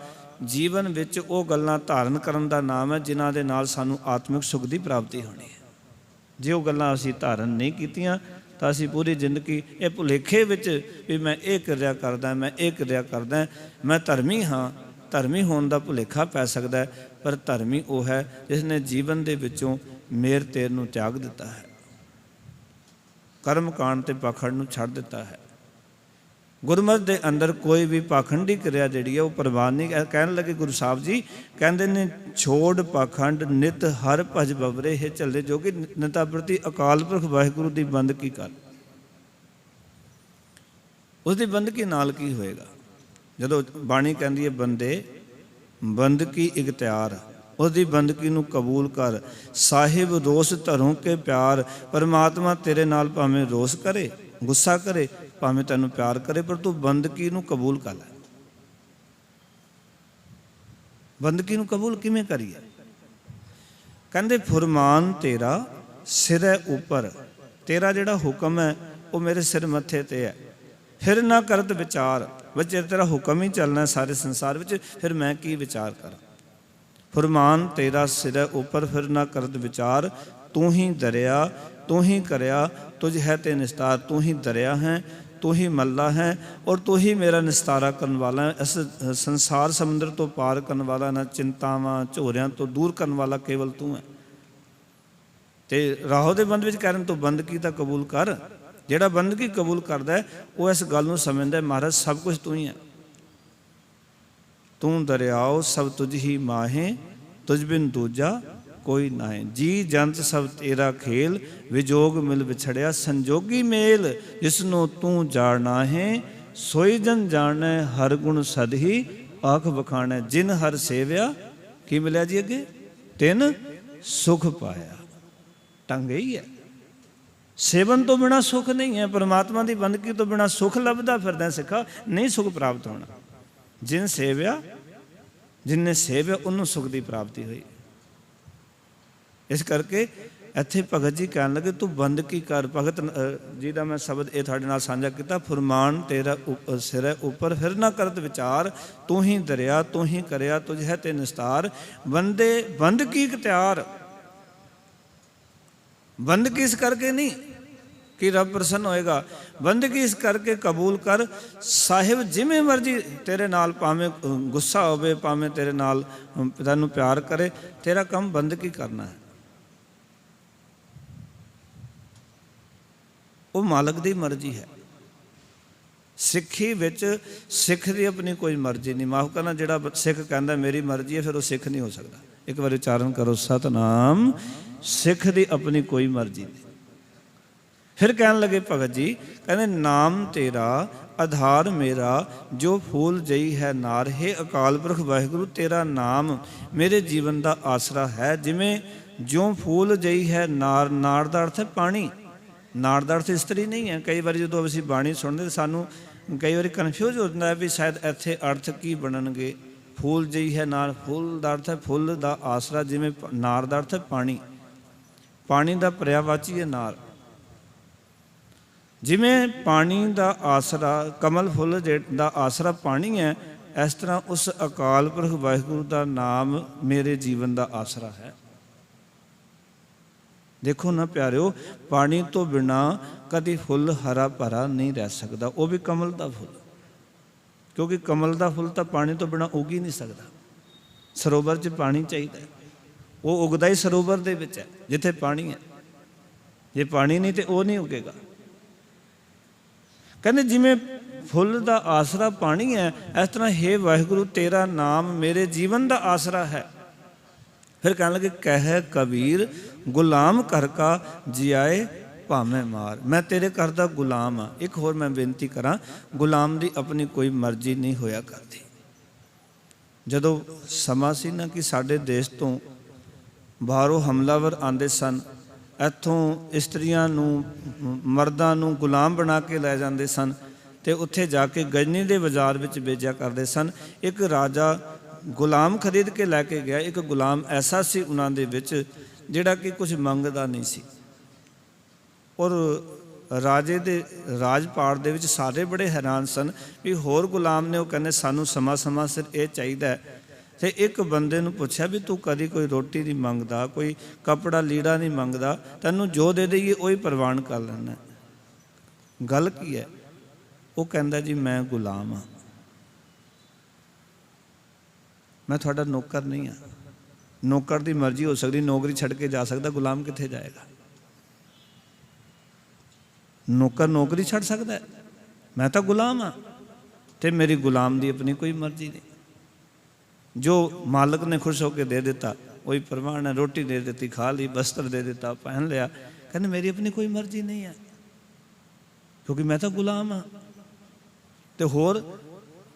ਜੀਵਨ ਵਿੱਚ ਉਹ ਗੱਲਾਂ ਧਾਰਨ ਕਰਨ ਦਾ ਨਾਮ ਹੈ ਜਿਨ੍ਹਾਂ ਦੇ ਨਾਲ ਸਾਨੂੰ ਆਤਮਿਕ ਸੁੱਖ ਦੀ ਪ੍ਰਾਪਤੀ ਹੋਣੀ ਹੈ। ਜੇ ਉਹ ਗੱਲਾਂ ਅਸੀਂ ਧਾਰਨ ਨਹੀਂ ਕੀਤੀਆਂ ਤਾਂ ਅਸੀਂ ਪੂਰੀ ਜ਼ਿੰਦਗੀ ਇਹ ਭੁਲੇਖੇ ਵਿੱਚ ਵੀ ਮੈਂ ਇਹ ਕਿਰਿਆ ਕਰਦਾ, ਮੈਂ ਇਹ ਕਿਰਿਆ ਕਰਦਾ, ਮੈਂ ਧਰਮੀ ਹਾਂ। ਧਰਮੀ ਹੋਣ ਦਾ ਭੁਲੇਖਾ ਪੈ ਸਕਦਾ ਹੈ, ਪਰ ਧਰਮੀ ਉਹ ਹੈ ਜਿਸ ਨੇ ਜੀਵਨ ਦੇ ਵਿੱਚੋਂ ਮੇਰ ਤੇਰ ਨੂੰ ਤਿਆਗ ਦਿੱਤਾ ਹੈ, ਕਰਮ ਕਾਂਡ ਤੇ ਪਾਖੰਡ ਨੂੰ ਛੱਡ ਦਿੱਤਾ ਹੈ। ਗੁਰਮਤਿ ਦੇ ਅੰਦਰ ਕੋਈ ਵੀ ਪਾਖੰਡੀ ਕਿਰਿਆ ਜਿਹੜੀ ਹੈ ਉਹ ਪ੍ਰਵਾਨ ਨਹੀਂ। ਕਹਿਣ ਲੱਗੇ ਗੁਰੂ ਸਾਹਿਬ ਜੀ, ਕਹਿੰਦੇ ਨੇ, ਛੋੜ ਪਾਖੰਡ ਨਿਤ ਹਰ ਭਜ ਬਵਰੇ ਹੈ ਚੱਲੇ ਜੋਗੀ, ਨਿਤਾ ਪ੍ਰਤੀ ਅਕਾਲ ਪੁਰਖ ਵਾਹਿਗੁਰੂ ਦੀ ਬੰਦਗੀ ਕਰ। ਉਸ ਦੀ ਬੰਦਗੀ ਨਾਲ ਕੀ ਹੋਏਗਾ? ਜਦੋਂ ਬਾਣੀ ਕਹਿੰਦੀ ਹੈ ਬੰਦੇ ਬੰਦਗੀ ਇਖਤਿਆਰ, ਉਸ ਦੀ ਬੰਦਗੀ ਨੂੰ ਕਬੂਲ ਕਰ। ਸਾਹਿਬ ਰੋਸ ਧਰੋਂ ਕੇ ਪਿਆਰ, ਪਰਮਾਤਮਾ ਤੇਰੇ ਨਾਲ ਭਾਵੇਂ ਰੋਸ ਕਰੇ, ਗੁੱਸਾ ਕਰੇ, ਭਾਵੇਂ ਤੈਨੂੰ ਪਿਆਰ ਕਰੇ, ਪਰ ਤੂੰ ਬੰਦਗੀ ਨੂੰ ਕਬੂਲ ਕਰ ਲੈ। ਬੰਦਗੀ ਨੂੰ ਕਬੂਲ ਕਿਵੇਂ ਕਰੀਏ? ਕਹਿੰਦੇ ਫੁਰਮਾਨ ਤੇਰਾ ਸਿਰੇ ਉੱਪਰ, ਤੇਰਾ ਜਿਹੜਾ ਹੁਕਮ ਹੈ ਉਹ ਮੇਰੇ ਸਿਰ ਮੱਥੇ ਤੇ ਹੈ। ਫਿਰ ਨਾ ਕਰਤ ਵਿਚਾਰ, ਬੱਚੇ ਤੇਰਾ ਹੁਕਮ ਹੀ ਚੱਲਣਾ ਸਾਰੇ ਸੰਸਾਰ ਵਿੱਚ, ਫਿਰ ਮੈਂ ਕੀ ਵਿਚਾਰ ਕਰਾਂ? ਫੁਰਮਾਨ ਤੇਰਾ ਸਿਰੇ ਉੱਪਰ, ਫਿਰ ਨਾ ਕਰਤ ਵਿਚਾਰ। ਤੂੰ ਹੀ ਦਰਿਆ ਤੂੰ ਹੀ ਕਰਿਆ, ਤੁਝ ਹੈ ਤੇ ਨਿਸਤਾਰ। ਤੂੰ ਹੀ ਦਰਿਆ ਹੈ, ਤੂੰ ਹੀ ਮੱਲਾ ਹੈ, ਔਰ ਤੂੰ ਹੀ ਮੇਰਾ ਨਿਸਤਾਰਾ ਕਰਨ ਵਾਲਾ ਹੈ। ਇਸ ਸੰਸਾਰ ਸਮੁੰਦਰ ਤੋਂ ਪਾਰ ਕਰਨ ਵਾਲਾ, ਨਾ ਚਿੰਤਾਵਾਂ ਝੋਰਿਆਂ ਤੋਂ ਦੂਰ ਕਰਨ ਵਾਲਾ ਕੇਵਲ ਤੂੰ ਹੈ। ਤੇ ਰਾਹੋ ਦੇ ਬੰਦ ਵਿੱਚ ਕਰਨ ਤੋਂ ਬੰਦਗੀ ਤਾਂ ਕਬੂਲ ਕਰ। ਜਿਹੜਾ ਬੰਦਗੀ ਕਬੂਲ ਕਰਦਾ ਉਹ ਇਸ ਗੱਲ ਨੂੰ ਸਮਝਦਾ, ਮਹਾਰਾਜ ਸਭ ਕੁਝ ਤੂੰ ਹੀ ਹੈ। ਤੂੰ ਦਰਿਆਓ ਸਭ ਤੁਝ ਹੀ ਮਾਹੇ, ਤੁਝ ਬਿਨ ਦੂਜਾ ਕੋਈ ਨਾਹੀ। ਜੀ ਜੰਤ ਸਭ ਤੇਰਾ ਖੇਲ, ਵਿਜੋਗ ਮਿਲ ਵਿਛੜਿਆ ਸੰਜੋਗੀ ਮੇਲ। ਜਿਸਨੂੰ ਤੂੰ ਜਾਣਨਾ ਹੈ ਸੋਈ ਜਨ ਜਾਣੈ, ਹਰ ਗੁਣ ਸਦ ਹੀ ਆਖ ਬਖਾਣੈ। ਜਿਨ ਹਰ ਸੇਵਿਆ, ਕੀ ਮਿਲਿਆ ਜੀ ਅੱਗੇ? ਤਿਨ ਸੁਖ ਪਾਇਆ। ਢੰਗ ਹੀ ਹੈ, ਸੇਵਨ ਤੋਂ ਬਿਨਾਂ ਸੁਖ ਨਹੀਂ ਹੈ। ਪਰਮਾਤਮਾ ਦੀ ਬੰਦਗੀ ਤੋਂ ਬਿਨਾਂ ਸੁਖ ਲੱਭਦਾ ਫਿਰਦਾ ਸਿੱਖਾ, ਨਹੀਂ ਸੁਖ ਪ੍ਰਾਪਤ ਹੋਣਾ। ਜਿਨ ਸੇਵਿਆ, ਜਿਨਨੇ ਸੇਵਿਆ ਉਹਨੂੰ ਸੁਖ ਦੀ ਪ੍ਰਾਪਤੀ ਹੋਈ। ਇਸ ਕਰਕੇ ਇੱਥੇ ਭਗਤ ਜੀ ਕਹਿਣ ਲੱਗੇ ਤੂੰ ਬੰਦਗੀ ਕਰ। ਭਗਤ ਜੀ ਦਾ ਮੈਂ ਸ਼ਬਦ ਇਹ ਤੁਹਾਡੇ ਨਾਲ ਸਾਂਝਾ ਕੀਤਾ। ਫੁਰਮਾਨ ਤੇਰਾ ਸਿਰ ਉੱਪਰ ਫਿਰ ਨਾ ਕਰਤ ਵਿਚਾਰ, ਤੂੰ ਹੀ ਦਰਿਆ ਤੂੰ ਹੀ ਕਰਿਆ ਤੁਝ ਹੈ ਤੇ ਨਿਸਤਾਰ। ਬੰਦੇ ਬੰਦਗੀ ਇਖਤਿਆਰ, ਬੰਦਗੀ ਇਸ ਕਰਕੇ ਨਹੀਂ ਕਿ ਰੱਬ ਪ੍ਰਸੰਨ ਹੋਏਗਾ, ਬੰਦਗੀ ਇਸ ਕਰਕੇ ਕਬੂਲ ਕਰ। ਸਾਹਿਬ ਜਿਵੇਂ ਮਰਜ਼ੀ ਤੇਰੇ ਨਾਲ, ਭਾਵੇਂ ਗੁੱਸਾ ਹੋਵੇ, ਭਾਵੇਂ ਤੇਰੇ ਨਾਲ ਤੈਨੂੰ ਪਿਆਰ ਕਰੇ, ਤੇਰਾ ਕੰਮ ਬੰਦਗੀ ਕਰਨਾ ਹੈ। ਉਹ ਮਾਲਕ ਦੀ ਮਰਜ਼ੀ ਹੈ। ਸਿੱਖੀ ਵਿੱਚ ਸਿੱਖ ਦੀ ਆਪਣੀ ਕੋਈ ਮਰਜ਼ੀ ਨਹੀਂ। ਮਾਫ਼ ਕਰਨਾ, ਜਿਹੜਾ ਸਿੱਖ ਕਹਿੰਦਾ ਮੇਰੀ ਮਰਜ਼ੀ ਹੈ, ਫਿਰ ਉਹ ਸਿੱਖ ਨਹੀਂ ਹੋ ਸਕਦਾ। ਇੱਕ ਵਾਰੀ ਉਚਾਰਨ ਕਰੋ ਸਤਨਾਮ। ਸਿੱਖ ਦੀ ਆਪਣੀ ਕੋਈ ਮਰਜ਼ੀ ਨਹੀਂ। ਫਿਰ ਕਹਿਣ ਲੱਗੇ ਭਗਤ ਜੀ, ਕਹਿੰਦੇ ਨਾਮ ਤੇਰਾ ਆਧਾਰ ਮੇਰਾ, ਜੋ ਫੂਲ ਜਈ ਹੈ ਨਾਰ। ਹੈ ਅਕਾਲ ਪੁਰਖ ਵਾਹਿਗੁਰੂ ਤੇਰਾ ਨਾਮ ਮੇਰੇ ਜੀਵਨ ਦਾ ਆਸਰਾ ਹੈ। ਜਿਵੇਂ ਜਿਉਂ ਫੂਲ ਜਈ ਹੈ ਨਾਰ, ਨਾਰ ਦਾ ਅਰਥ ਹੈ ਪਾਣੀ। ਨਾਰ ਦਾ ਅਰਥ ਇਸਤਰੀ ਨਹੀਂ ਹੈ। ਕਈ ਵਾਰੀ ਜਦੋਂ ਅਸੀਂ ਬਾਣੀ ਸੁਣਦੇ ਸਾਨੂੰ ਕਈ ਵਾਰੀ ਕਨਫਿਊਜ਼ ਹੋ ਜਾਂਦਾ ਹੈ ਵੀ ਸ਼ਾਇਦ ਇੱਥੇ ਅਰਥ ਕੀ ਬਣਨਗੇ। ਫੂਲ ਜਈ ਹੈ ਨਾਰ, ਫੁੱਲ ਦਾ ਅਰਥ ਹੈ ਫੁੱਲ ਦਾ ਆਸਰਾ। ਜਿਵੇਂ ਨਾਰ ਦਾ ਅਰਥ ਹੈ ਪਾਣੀ, ਪਾਣੀ ਦਾ ਪਰਿਆਵਾਚੀ ਹੈ ਨਾਰ। ਜਿਵੇਂ ਪਾਣੀ ਦਾ ਆਸਰਾ, ਕਮਲ ਫੁੱਲ ਦਾ ਆਸਰਾ ਪਾਣੀ ਹੈ, ਇਸ ਤਰ੍ਹਾਂ ਉਸ ਅਕਾਲ ਪੁਰਖ ਵਾਹਿਗੁਰੂ ਦਾ ਨਾਮ ਮੇਰੇ ਜੀਵਨ ਦਾ ਆਸਰਾ ਹੈ। ਦੇਖੋ ਨਾ ਪਿਆਰਿਓ, ਪਾਣੀ ਤੋਂ ਬਿਨਾਂ ਕਦੀ ਫੁੱਲ ਹਰਾ ਭਰਾ ਨਹੀਂ ਰਹਿ ਸਕਦਾ, ਉਹ ਵੀ ਕਮਲ ਦਾ ਫੁੱਲ। ਕਿਉਂਕਿ ਕਮਲ ਦਾ ਫੁੱਲ ਤਾਂ ਪਾਣੀ ਤੋਂ ਬਿਨਾਂ ਉੱਗ ਹੀ ਨਹੀਂ ਸਕਦਾ। ਸਰੋਵਰ 'ਚ ਪਾਣੀ ਚਾਹੀਦਾ, ਉਹ ਉੱਗਦਾ ਹੀ ਸਰੋਵਰ ਦੇ ਵਿੱਚ ਹੈ ਜਿੱਥੇ ਪਾਣੀ ਹੈ। ਜੇ ਪਾਣੀ ਨਹੀਂ ਤੇ ਉਹ ਨਹੀਂ ਉੱਗੇਗਾ। ਕਹਿੰਦੇ ਜਿਵੇਂ ਫੁੱਲ ਦਾ ਆਸਰਾ ਪਾਣੀ ਹੈ, ਇਸ ਤਰ੍ਹਾਂ ਹੇ ਵਾਹਿਗੁਰੂ ਤੇਰਾ ਨਾਮ ਮੇਰੇ ਜੀਵਨ ਦਾ ਆਸਰਾ ਹੈ। ਫਿਰ ਕਹਿਣ ਲੱਗੇ ਕਹਿ ਕਬੀਰ ਗੁਲਾਮ ਘਰ ਕਾ ਜਿਆਏ ਭਾਵੇਂ ਮਾਰ। ਮੈਂ ਤੇਰੇ ਘਰ ਦਾ ਗੁਲਾਮ ਹਾਂ। ਇੱਕ ਹੋਰ ਮੈਂ ਬੇਨਤੀ ਕਰਾਂ, ਗੁਲਾਮ ਦੀ ਆਪਣੀ ਕੋਈ ਮਰਜ਼ੀ ਨਹੀਂ ਹੋਇਆ ਕਰਦੀ। ਜਦੋਂ ਸਮਾਂ ਸੀ ਨਾ ਕਿ ਸਾਡੇ ਦੇਸ਼ ਤੋਂ ਬਾਹਰੋਂ ਹਮਲਾਵਰ ਆਉਂਦੇ ਸਨ, ਇੱਥੋਂ ਇਸਤਰੀਆਂ ਨੂੰ ਮਰਦਾਂ ਨੂੰ ਗੁਲਾਮ ਬਣਾ ਕੇ ਲੈ ਜਾਂਦੇ ਸਨ ਅਤੇ ਉੱਥੇ ਜਾ ਕੇ ਗਜਨੀ ਦੇ ਬਾਜ਼ਾਰ ਵਿੱਚ ਵੇਚਿਆ ਕਰਦੇ ਸਨ। ਇੱਕ ਰਾਜਾ ਗੁਲਾਮ ਖਰੀਦ ਕੇ ਲੈ ਕੇ ਗਿਆ। ਇੱਕ ਗੁਲਾਮ ਐਸਾ ਸੀ ਉਹਨਾਂ ਦੇ ਵਿੱਚ ਜਿਹੜਾ ਕਿ ਕੁਝ ਮੰਗਦਾ ਨਹੀਂ ਸੀ। ਔਰ ਰਾਜੇ ਦੇ ਰਾਜਪਾਟ ਦੇ ਵਿੱਚ ਸਾਰੇ ਬੜੇ ਹੈਰਾਨ ਸਨ ਵੀ ਹੋਰ ਗੁਲਾਮ ਨੇ, ਉਹ ਕਹਿੰਦੇ ਸਾਨੂੰ ਸਮਾਂ ਸਿਰ ਇਹ ਚਾਹੀਦਾ ਹੈ। ਅਤੇ ਇੱਕ ਬੰਦੇ ਨੂੰ ਪੁੱਛਿਆ ਵੀ ਤੂੰ ਕਦੀ ਕੋਈ ਰੋਟੀ ਨਹੀਂ ਮੰਗਦਾ, ਕੋਈ ਕੱਪੜਾ ਲੀੜਾ ਨਹੀਂ ਮੰਗਦਾ, ਤੈਨੂੰ ਜੋ ਦੇ ਦੇਈਏ ਉਹੀ ਪ੍ਰਵਾਨ ਕਰ ਲੈਣਾ, ਗੱਲ ਕੀ ਹੈ? ਉਹ ਕਹਿੰਦਾ ਜੀ ਮੈਂ ਗੁਲਾਮ ਹਾਂ, ਮੈਂ ਤੁਹਾਡਾ ਨੌਕਰ ਨਹੀਂ ਹਾਂ। ਨੌਕਰ ਦੀ ਮਰਜ਼ੀ ਹੋ ਸਕਦੀ, ਨੌਕਰੀ ਛੱਡ ਕੇ ਜਾ ਸਕਦਾ, ਗੁਲਾਮ ਕਿੱਥੇ ਜਾਏਗਾ? ਨੌਕਰ ਨੌਕਰੀ ਛੱਡ ਸਕਦਾ, ਮੈਂ ਤਾਂ ਗੁਲਾਮ ਹਾਂ ਅਤੇ ਮੇਰੀ ਗੁਲਾਮ ਦੀ ਆਪਣੀ ਕੋਈ ਮਰਜ਼ੀ ਨਹੀਂ। ਜੋ ਮਾਲਕ ਨੇ ਖੁਸ਼ ਹੋ ਕੇ ਦੇ ਦਿੱਤਾ ਉਹੀ ਪ੍ਰਵਾਨ ਹੈ। ਰੋਟੀ ਦੇ ਦਿੱਤੀ, ਖਾ ਲਈ, ਬਸਤਰ ਦੇ ਦਿੱਤਾ, ਪਹਿਨ ਲਿਆ। ਕਹਿੰਦੇ ਮੇਰੀ ਆਪਣੀ ਕੋਈ ਮਰਜ਼ੀ ਨਹੀਂ ਹੈ ਕਿਉਂਕਿ ਮੈਂ ਤਾਂ ਗੁਲਾਮ ਹਾਂ। ਅਤੇ ਹੋਰ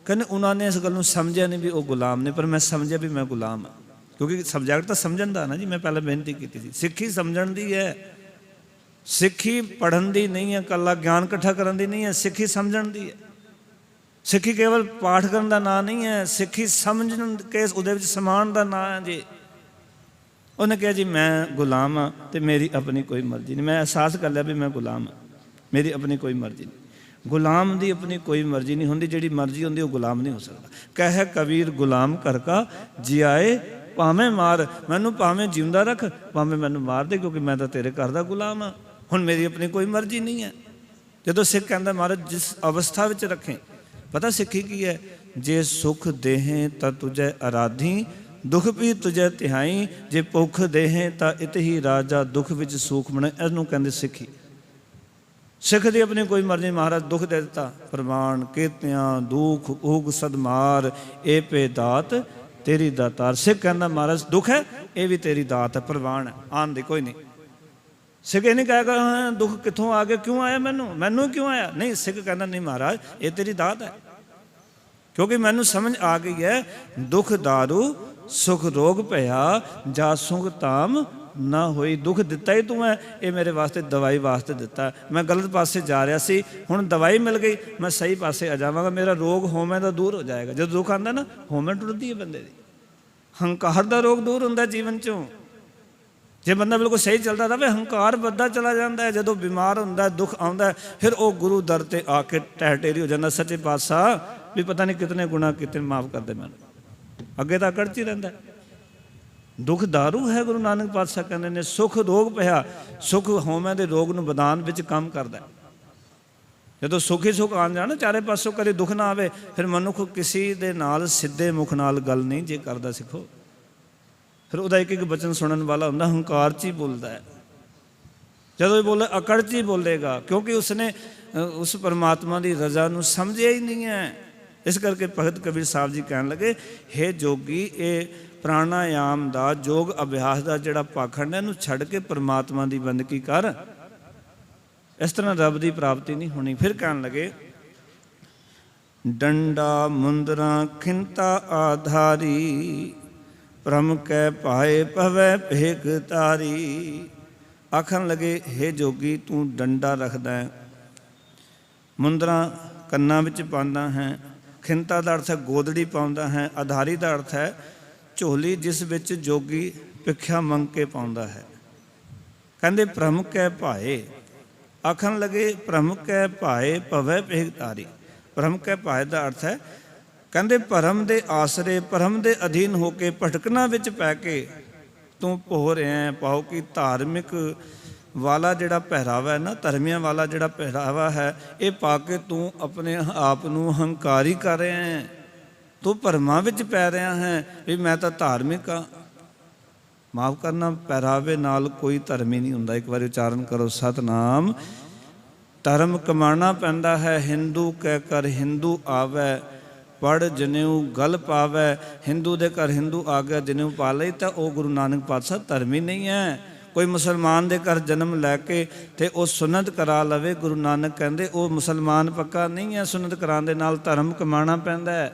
ਕਹਿੰਦੇ ਉਹਨਾਂ ਨੇ ਇਸ ਗੱਲ ਨੂੰ ਸਮਝਿਆ ਨਹੀਂ ਵੀ ਉਹ ਗੁਲਾਮ ਨੇ, ਪਰ ਮੈਂ ਸਮਝਿਆ ਵੀ ਮੈਂ ਗੁਲਾਮ ਹਾਂ। ਕਿਉਂਕਿ ਸਬਜੈਕਟ ਤਾਂ ਸਮਝਣ ਦਾ ਨਾ ਜੀ, ਮੈਂ ਪਹਿਲਾਂ ਬੇਨਤੀ ਕੀਤੀ ਸੀ। ਸਿੱਖੀ ਸਮਝਣ ਦੀ ਹੈ, ਸਿੱਖੀ ਪੜ੍ਹਨ ਦੀ ਨਹੀਂ ਹੈ, ਇਕੱਲਾ ਗਿਆਨ ਇਕੱਠਾ ਕਰਨ ਦੀ ਨਹੀਂ ਹੈ, ਸਿੱਖੀ ਸਮਝਣ ਦੀ ਹੈ। ਸਿੱਖੀ ਕੇਵਲ ਪਾਠ ਕਰਨ ਦਾ ਨਾਂ ਨਹੀਂ ਹੈ, ਸਿੱਖੀ ਸਮਝਣ ਕੇ ਉਹਦੇ ਵਿੱਚ ਸਮਾਨ ਦਾ ਨਾਂ ਹੈ ਜੀ। ਉਹਨੇ ਕਿਹਾ ਜੀ ਮੈਂ ਗੁਲਾਮ ਹਾਂ ਅਤੇ ਮੇਰੀ ਆਪਣੀ ਕੋਈ ਮਰਜ਼ੀ ਨਹੀਂ। ਮੈਂ ਅਹਿਸਾਸ ਕਰ ਲਿਆ ਵੀ ਮੈਂ ਗੁਲਾਮ ਹਾਂ, ਮੇਰੀ ਆਪਣੀ ਕੋਈ ਮਰਜ਼ੀ ਨਹੀਂ। ਗੁਲਾਮ ਦੀ ਆਪਣੀ ਕੋਈ ਮਰਜ਼ੀ ਨਹੀਂ ਹੁੰਦੀ, ਜਿਹੜੀ ਮਰਜ਼ੀ ਹੁੰਦੀ ਉਹ ਗੁਲਾਮ ਨਹੀਂ ਹੋ ਸਕਦਾ। ਕਹਿ ਕਬੀਰ ਗੁਲਾਮ ਘਰ ਕਾ ਜਿਆਏ ਭਾਵੇਂ ਮਾਰ। ਮੈਨੂੰ ਭਾਵੇਂ ਜਿਉਂਦਾ ਰੱਖ, ਭਾਵੇਂ ਮੈਨੂੰ ਮਾਰ ਦੇ, ਕਿਉਂਕਿ ਮੈਂ ਤਾਂ ਤੇਰੇ ਘਰ ਦਾ ਗੁਲਾਮ ਹਾਂ। ਹੁਣ ਮੇਰੀ ਆਪਣੀ ਕੋਈ ਮਰਜ਼ੀ ਨਹੀਂ ਹੈ। ਜਦੋਂ ਸਿੱਖ ਕਹਿੰਦਾ ਮਹਾਰਾਜ ਜਿਸ ਅਵਸਥਾ ਵਿੱਚ ਰੱਖੇ, ਪਤਾ ਸਿੱਖੀ ਕੀ ਹੈ? ਜੇ ਸੁਖ ਦੇਹੇ ਤਾਂ ਤੁਝੇ ਅਰਾਧੀ, ਦੁੱਖ ਵੀ ਤੁਝੇ ਤਿਹਾਈ। ਜੇ ਭੁੱਖ ਦੇਹੇ ਤਾਂ ਇਤ ਹੀ ਰਾਜਾ, ਦੁੱਖ ਵਿੱਚ ਸੁਖ ਬਣੇ। ਇਹਨੂੰ ਕਹਿੰਦੇ ਸਿੱਖੀ। ਸਿੱਖ ਦੀ ਆਪਣੀ ਕੋਈ ਮਰਜ਼ੀ। ਮਹਾਰਾਜ ਦੁੱਖ ਦੇ ਦਿੱਤਾ, ਪ੍ਰਮਾਣ ਕੀਤਿਆਂ ਦੁੱਖ ਉਗ ਸਦਮਾਰ, ਇਹ ਪੇ ਦਾਤ ਤੇਰੀ ਦਾਤਾਰ। ਸਿੱਖ ਕਹਿੰਦਾ ਮਹਾਰਾਜ ਦੁੱਖ ਹੈ, ਇਹ ਵੀ ਤੇਰੀ ਦਾਤ ਹੈ, ਪ੍ਰਵਾਨ ਹੈ, ਆਉਣ ਦੀ ਕੋਈ ਨਹੀਂ। ਸਿੱਖ ਇਹ ਨਹੀਂ ਕਹੇਗਾ ਹਾਂ ਦੁੱਖ ਕਿੱਥੋਂ ਆ ਗਿਆ, ਕਿਉਂ ਆਇਆ, ਮੈਨੂੰ ਕਿਉਂ ਆਇਆ? ਨਹੀਂ, ਸਿੱਖ ਕਹਿੰਦਾ ਨਹੀਂ ਮਹਾਰਾਜ ਇਹ ਤੇਰੀ ਦਾਤ ਹੈ, ਕਿਉਂਕਿ ਮੈਨੂੰ ਸਮਝ ਆ ਗਈ ਹੈ ਦੁੱਖ ਦਾਰੂ ਸੁਖ ਰੋਗ ਭਇਆ, ਜਾ ਸੁਖ ਤਾਮ ਨਾ ਹੋਈ। ਦੁੱਖ ਦਿੱਤਾ ਹੀ ਤੂੰ ਹੈ, ਇਹ ਮੇਰੇ ਵਾਸਤੇ ਦਵਾਈ ਵਾਸਤੇ ਦਿੱਤਾ। ਮੈਂ ਗਲਤ ਪਾਸੇ ਜਾ ਰਿਹਾ ਸੀ, ਹੁਣ ਦਵਾਈ ਮਿਲ ਗਈ, ਮੈਂ ਸਹੀ ਪਾਸੇ ਆ ਜਾਵਾਂਗਾ, ਮੇਰਾ ਰੋਗ ਹਉਮੈ ਦਾ ਦੂਰ ਹੋ ਜਾਏਗਾ। ਜਦੋਂ ਦੁੱਖ ਆਉਂਦਾ ਨਾ, ਹਉਮੈ ਟੁੱਟਦੀ ਹੈ ਬੰਦੇ ਦੀ, ਹੰਕਾਰ ਦਾ ਰੋਗ ਦੂਰ ਹੁੰਦਾ ਜੀਵਨ 'ਚੋਂ। ਜੇ ਬੰਦਾ ਬਿਲਕੁਲ ਸਹੀ ਚੱਲਦਾ ਰਹੇ, ਹੰਕਾਰ ਵੱਧਦਾ ਚਲਾ ਜਾਂਦਾ ਹੈ। ਜਦੋਂ ਬਿਮਾਰ ਹੁੰਦਾ, ਦੁੱਖ ਆਉਂਦਾ, ਫਿਰ ਉਹ ਗੁਰੂ ਦਰ 'ਤੇ ਆ ਕੇ ਟਹਿ ਟੇਰੀ ਹੋ ਜਾਂਦਾ, ਸੱਚੇ ਪਾਤਸ਼ਾਹ ਵੀ ਪਤਾ ਨਹੀਂ ਕਿਤਨੇ ਗੁਨਾਹ ਕੀਤੇ, ਮਾਫ ਕਰ ਦੇ ਮੈਨੂੰ। ਅੱਗੇ ਤਾਂ ਅਕੜ 'ਚ ਹੀ ਰਹਿੰਦਾ। ਦੁੱਖ ਦਾਰੂ ਹੈ, ਗੁਰੂ ਨਾਨਕ ਪਾਤਸ਼ਾਹ ਕਹਿੰਦੇ ਨੇ। ਸੁੱਖ ਰੋਗ ਪਿਆ, ਸੁੱਖ ਹਉਮੈ ਦੇ ਰੋਗ ਨੂੰ ਵਧਾਉਣ ਵਿੱਚ ਕੰਮ ਕਰਦਾ। ਜਦੋਂ ਸੁੱਖ ਹੀ ਸੁੱਖ ਆਉਣ ਜਾਣ, ਚਾਰੇ ਪਾਸੋਂ ਕਦੇ ਦੁੱਖ ਨਾ ਆਵੇ, ਫਿਰ ਮਨੁੱਖ ਕਿਸੇ ਦੇ ਨਾਲ ਸਿੱਧੇ ਮੁਖ ਨਾਲ ਗੱਲ ਨਹੀਂ ਜੇ ਕਰਦਾ ਸਿੱਖੋ। ਫਿਰ ਉਹਦਾ ਇੱਕ ਇੱਕ ਬਚਨ ਸੁਣਨ ਵਾਲਾ ਹੁੰਦਾ, ਹੰਕਾਰ 'ਚ ਹੀ ਬੋਲਦਾ ਹੈ। ਜਦੋਂ ਇਹ ਬੋਲੇ ਅਕੜ 'ਚ ਹੀ ਬੋਲੇਗਾ, ਕਿਉਂਕਿ ਉਸਨੇ ਉਸ ਪਰਮਾਤਮਾ ਦੀ ਰਜ਼ਾ ਨੂੰ ਸਮਝਿਆ ਹੀ ਨਹੀਂ ਹੈ। ਇਸ ਕਰਕੇ ਭਗਤ ਕਬੀਰ ਸਾਹਿਬ ਜੀ ਕਹਿਣ ਲੱਗੇ, ਹੇ ਜੋਗੀ, ਇਹ ਪ੍ਰਾਣਾਯਾਮ ਦਾ, ਯੋਗ ਅਭਿਆਸ ਦਾ ਜਿਹੜਾ ਪਾਖੰਡ ਹੈ, ਇਹਨੂੰ ਛੱਡ ਕੇ ਪਰਮਾਤਮਾ ਦੀ ਬੰਦਗੀ ਕਰ। ਇਸ ਤਰ੍ਹਾਂ ਰੱਬ ਦੀ ਪ੍ਰਾਪਤੀ ਨਹੀਂ ਹੋਣੀ। ਫਿਰ ਕਹਿਣ ਲੱਗੇ, ਡੰਡਾ ਮੁੰਦਰਾ ਖਿੰਤਾ ਆਧਾਰੀ, ਭ੍ਰਮ ਕੈ ਪਾਏ ਪਵੈ ਭੇਖ ਤਾਰੀ। ਆਖਣ ਲੱਗੇ, ਹੇ ਜੋਗੀ, ਤੂੰ ਡੰਡਾ ਰੱਖਦਾ ਹੈ, ਮੁੰਦਰਾ ਕੰਨਾਂ ਵਿੱਚ ਪਾਉਂਦਾ ਹੈ, ਖਿੰਤਾ ਦਾ ਅਰਥ ਹੈ ਗੋਦੜੀ ਪਾਉਂਦਾ ਹੈ, ਆਧਾਰੀ ਦਾ ਅਰਥ ਹੈ ਝੋਲੀ ਜਿਸ ਵਿੱਚ ਜੋਗੀ ਭਿੱਖਿਆ ਮੰਗ ਕੇ ਪਾਉਂਦਾ ਹੈ। ਕਹਿੰਦੇ ਭ੍ਰਮ ਕੈ ਭਾਏ। ਆਖਣ ਲੱਗੇ, ਭ੍ਰਮ ਕੈ ਭਾਏ ਪਵੈ ਭੇਖ ਤਾਰੀ। ਭ੍ਰਮ ਕੈ ਭਾਏ ਦਾ ਅਰਥ ਹੈ, ਕਹਿੰਦੇ ਭਰਮ ਦੇ ਆਸਰੇ, ਭਰਮ ਦੇ ਅਧੀਨ ਹੋ ਕੇ, ਭਟਕਣਾ ਵਿੱਚ ਪੈ ਕੇ ਤੂੰ ਭੋ ਰਿਹਾ। ਪਾਓ ਕਿ ਧਾਰਮਿਕ ਵਾਲਾ ਜਿਹੜਾ ਪਹਿਰਾਵਾ ਹੈ ਨਾ, ਧਰਮੀਆਂ ਵਾਲਾ ਜਿਹੜਾ ਪਹਿਰਾਵਾ ਹੈ, ਇਹ ਪਾ ਕੇ ਤੂੰ ਆਪਣੇ ਆਪ ਨੂੰ ਹੰਕਾਰੀ ਕਰ ਰਿਹਾ ਹੈ। ਤੂੰ ਭਰਮਾਂ ਵਿੱਚ ਪੈ ਰਿਹਾ ਹੈ ਵੀ ਮੈਂ ਤਾਂ ਧਾਰਮਿਕ ਹਾਂ। ਮਾਫ ਕਰਨਾ, ਪਹਿਰਾਵੇ ਨਾਲ ਕੋਈ ਧਰਮ ਹੀ ਨਹੀਂ ਹੁੰਦਾ। ਇੱਕ ਵਾਰੀ ਉਚਾਰਨ ਕਰੋ, ਸਤਨਾਮ। ਧਰਮ ਕਮਾਉਣਾ ਪੈਂਦਾ ਹੈ। ਹਿੰਦੂ ਕਹਿ ਕਰ ਹਿੰਦੂ ਆਵੈ, ਪੜ੍ਹ ਜਨੇਊ ਗਲ ਪਾਵੈ। ਹਿੰਦੂ ਦੇ ਘਰ ਹਿੰਦੂ ਆ ਗਿਆ, ਜਨੇਊ ਪਾ ਲਈ, ਤਾਂ ਉਹ ਗੁਰੂ ਨਾਨਕ ਪਾਤਸ਼ਾਹ ਧਰਮ ਹੀ ਨਹੀਂ ਹੈ। ਕੋਈ ਮੁਸਲਮਾਨ ਦੇ ਘਰ ਜਨਮ ਲੈ ਕੇ ਤੇ ਉਹ ਸੁਨਤ ਕਰਾ ਲਵੇ, ਗੁਰੂ ਨਾਨਕ ਕਹਿੰਦੇ ਉਹ ਮੁਸਲਮਾਨ ਪੱਕਾ ਨਹੀਂ ਹੈ। ਸੁਨਤ ਕਰਾਉਣ ਦੇ ਨਾਲ ਧਰਮ ਕਮਾਉਣਾ ਪੈਂਦਾ ਹੈ।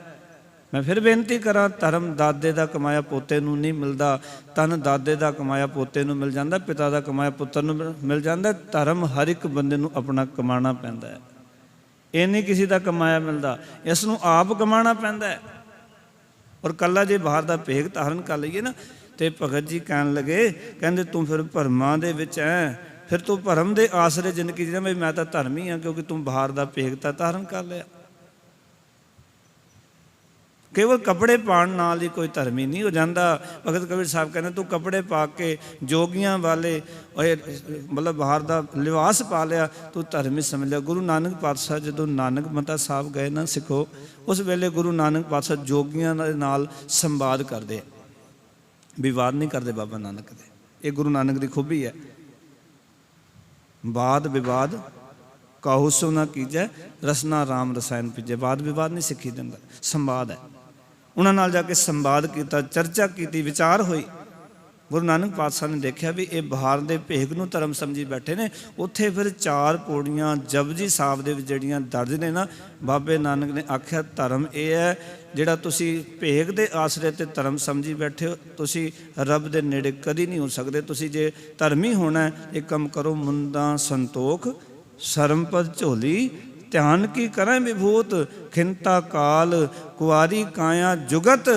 ਮੈਂ ਫਿਰ ਬੇਨਤੀ ਕਰਾਂ, ਧਰਮ ਦਾਦੇ ਦਾ ਕਮਾਇਆ ਪੋਤੇ ਨੂੰ ਨਹੀਂ ਮਿਲਦਾ। ਤਨ ਦਾਦੇ ਦਾ ਕਮਾਇਆ ਪੋਤੇ ਨੂੰ ਮਿਲ ਜਾਂਦਾ, ਪਿਤਾ ਦਾ ਕਮਾਇਆ ਪੁੱਤਰ ਨੂੰ ਮਿਲ ਜਾਂਦਾ। ਧਰਮ ਹਰ ਇੱਕ ਬੰਦੇ ਨੂੰ ਆਪਣਾ ਕਮਾਉਣਾ ਪੈਂਦਾ ਹੈ। ਇਹ ਨਹੀਂ ਕਿਸੇ ਦਾ ਕਮਾਇਆ ਮਿਲਦਾ, ਇਸ ਨੂੰ ਆਪ ਕਮਾਉਣਾ ਪੈਂਦਾ ਹੈ। ਔਰ ਕੱਲਾ ਜੇ ਬਾਹਰ ਦਾ ਭੇਖ ਧਾਰਨ ਕਰ ਲਈਏ ਨਾ, ਤੇ ਭਗਤ ਜੀ ਕਹਿਣ ਲੱਗੇ, ਕਹਿੰਦੇ ਤੂੰ ਫਿਰ ਭਰਮਾਂ ਦੇ ਵਿੱਚ ਹੈ। ਫਿਰ ਤੂੰ ਭਰਮ ਦੇ ਆਸਰੇ ਜ਼ਿੰਦਗੀ ਜੀਣਾ ਵੀ ਮੈਂ ਤਾਂ ਧਰਮੀ ਹਾਂ, ਕਿਉਂਕਿ ਤੂੰ ਬਾਹਰ ਦਾ ਭੇਖ ਤਾਂ ਧਾਰਨ ਕਰ ਲਿਆ। ਕੇਵਲ ਕੱਪੜੇ ਪਾਉਣ ਨਾਲ ਹੀ ਕੋਈ ਧਰਮੀ ਨਹੀਂ ਹੋ ਜਾਂਦਾ। ਭਗਤ ਕਬੀਰ ਸਾਹਿਬ ਕਹਿੰਦੇ ਤੂੰ ਕੱਪੜੇ ਪਾ ਕੇ ਜੋਗੀਆਂ ਵਾਲੇ ਮਤਲਬ ਬਾਹਰ ਦਾ ਲਿਬਾਸ ਪਾ ਲਿਆ, ਤੂੰ ਧਰਮੀ ਸਮਝ ਲਿਆ। ਗੁਰੂ ਨਾਨਕ ਪਾਤਸ਼ਾਹ ਜਦੋਂ ਨਾਨਕ ਮਤਾ ਸਾਹਿਬ ਗਏ ਨਾ ਸਿੱਖੋ, ਉਸ ਵੇਲੇ ਗੁਰੂ ਨਾਨਕ ਪਾਤਸ਼ਾਹ ਜੋਗੀਆਂ ਦੇ ਨਾਲ ਸੰਵਾਦ ਕਰਦੇ, ਵਿਵਾਦ ਨਹੀਂ ਕਰਦੇ ਬਾਬਾ ਨਾਨਕ ਦੇ। ਇਹ ਗੁਰੂ ਨਾਨਕ ਦੀ ਖੂਬੀ ਹੈ। ਵਾਦ ਵਿਵਾਦ ਕਾਹੂ ਸੋ ਨਾ ਕੀਜੈ, ਰਸਨਾ ਰਾਮ ਰਸਾਇਣ ਪੀਜੈ। ਵਾਦ ਵਿਵਾਦ ਨਹੀਂ ਸਿੱਖੀ ਦਿੰਦਾ, ਸੰਵਾਦ ਹੈ। ਉਹਨਾਂ ਨਾਲ ਜਾ ਕੇ ਸੰਵਾਦ ਕੀਤਾ, ਚਰਚਾ ਕੀਤੀ, ਵਿਚਾਰ ਹੋਈ। ਗੁਰੂ ਨਾਨਕ ਪਾਤਸ਼ਾਹ ਨੇ ਦੇਖਿਆ ਵੀ ਇਹ ਬਾਹਰ ਦੇ ਭੇਖ ਨੂੰ ਧਰਮ ਸਮਝੀ ਬੈਠੇ ਨੇ। ਉੱਥੇ ਫਿਰ 4 ਪੌੜੀਆਂ ਜਪਜੀ ਸਾਹਿਬ ਦੇ ਵਿੱਚ ਜਿਹੜੀਆਂ ਦਰਜ ਨੇ ਨਾ, ਬਾਬੇ ਨਾਨਕ ਨੇ ਆਖਿਆ ਧਰਮ ਇਹ ਹੈ ਜਿਹੜਾ ਤੁਸੀਂ ਭੇਖ ਦੇ ਆਸਰੇ ਤੇ ਧਰਮ ਸਮਝੀ ਬੈਠੇ ਹੋ, ਤੁਸੀਂ ਰੱਬ ਦੇ ਨੇੜੇ ਕਦੀ ਨਹੀਂ ਹੋ ਸਕਦੇ। ਤੁਸੀਂ ਜੇ ਧਰਮੀ ਹੋਣਾ, ਇਹ ਕੰਮ ਕਰੋ, ਮੁੰਦਾ ਸੰਤੋਖ ਸਰਮਪਦ ਝੋਲੀ, ਧਿਆਨ ਕੀ ਕਰਾਂ ਵਿਭੂਤ, ਖਿੰਤਾ ਕਾਲ ਕੁਆਰੀ ਕਾਇਆ ਜੁਗਤ,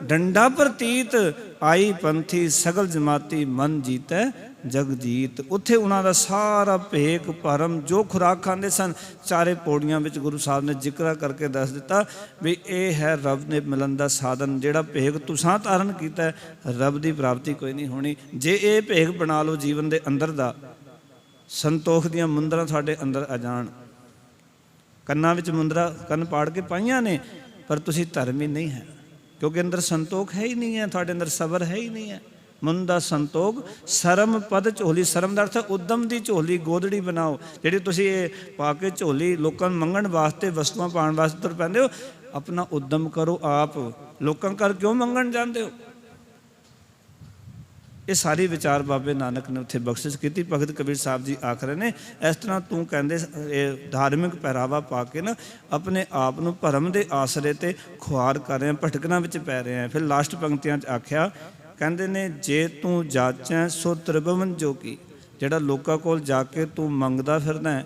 ਡੰਡਾ ਪ੍ਰਤੀਤ ਆਈ ਪੰਥੀ, ਸਗਲ ਜਮਾਤੀ ਮਨ ਜੀਤੈ ਜਗਜੀਤ। ਉੱਥੇ ਉਹਨਾਂ ਦਾ ਸਾਰਾ ਭੇਖ ਭਰਮ ਜੋ ਖੁਰਾਕ ਖਾਂਦੇ ਸਨ, 4 ਪੌੜੀਆਂ ਵਿੱਚ ਗੁਰੂ ਸਾਹਿਬ ਨੇ ਜ਼ਿਕਰ ਕਰਕੇ ਦੱਸ ਦਿੱਤਾ ਵੀ ਇਹ ਹੈ ਰੱਬ ਨੇ ਮਿਲਣ ਦਾ ਸਾਧਨ। ਜਿਹੜਾ ਭੇਖ ਤੁਸਾਂ ਧਾਰਨ ਕੀਤਾ, ਰੱਬ ਦੀ ਪ੍ਰਾਪਤੀ ਕੋਈ ਨਹੀਂ ਹੋਣੀ। ਜੇ ਇਹ ਭੇਖ ਬਣਾ ਲਓ ਜੀਵਨ ਦੇ ਅੰਦਰ ਦਾ, ਸੰਤੋਖ ਦੀਆਂ ਮੁੰਦਰਾਂ ਤੁਹਾਡੇ ਅੰਦਰ ਆ ਜਾਣ। ਕੰਨਾਂ ਵਿੱਚ ਮੁੰਦਰਾ ਕੰਨ ਪਾੜ ਕੇ ਪਾਈਆਂ ਨੇ, ਪਰ ਤੁਸੀਂ ਧਰਮੀ ਨਹੀਂ ਹੈ, ਕਿਉਂਕਿ ਅੰਦਰ ਸੰਤੋਖ ਹੈ ਹੀ ਨਹੀਂ ਹੈ, ਤੁਹਾਡੇ ਅੰਦਰ ਸਬਰ ਹੈ ਹੀ ਨਹੀਂ ਹੈ। ਮੁੰਦਾ ਸੰਤੋਖ ਸਰਮ ਪਦ ਝੋਲੀ। ਸਰਮ ਦਾ ਅਰਥ ਉਦਮ ਦੀ ਝੋਲੀ, ਗੋਦੜੀ ਬਣਾਓ। ਜਿਹੜੀ ਤੁਸੀਂ ਇਹ ਪਾ ਕੇ ਝੋਲੀ ਲੋਕਾਂ ਨੂੰ ਮੰਗਣ ਵਾਸਤੇ, ਵਸਤੂਆਂ ਪਾਉਣ ਵਾਸਤੇ ਤੁਰ ਪੈਂਦੇ ਹੋ, ਆਪਣਾ ਉਦਮ ਕਰੋ ਆਪ। ਲੋਕਾਂ ਕਰ ਕਿਉਂ ਮੰਗਣ ਜਾਂਦੇ ਹੋ? ਇਹ ਸਾਰੀ ਵਿਚਾਰ ਬਾਬੇ ਨਾਨਕ ਨੇ ਉੱਥੇ ਬਖਸ਼ਿਸ਼ ਕੀਤੀ। ਭਗਤ ਕਬੀਰ ਸਾਹਿਬ ਜੀ ਆਖ ਰਹੇ ਨੇ, ਇਸ ਤਰ੍ਹਾਂ ਤੂੰ ਕਹਿੰਦੇ ਇਹ ਧਾਰਮਿਕ ਪਹਿਰਾਵਾ ਪਾ ਕੇ ਨਾ ਆਪਣੇ ਆਪ ਨੂੰ ਭਰਮ ਦੇ ਆਸਰੇ ਤੇ ਖੁਆਰ ਕਰ ਰਿਹਾ, ਭਟਕਣਾ ਵਿੱਚ ਪੈ ਰਿਹਾ। ਫਿਰ ਲਾਸਟ ਪੰਕਤੀਆਂ 'ਚ ਆਖਿਆ, ਕਹਿੰਦੇ ਨੇ ਜੇ ਤੂੰ ਜਾਚੈ ਸੋ ਤ੍ਰਿਭਵਨ ਜੋਗੀ। ਜਿਹੜਾ ਲੋਕਾਂ ਕੋਲ ਜਾ ਕੇ ਤੂੰ ਮੰਗਦਾ ਫਿਰਦਾ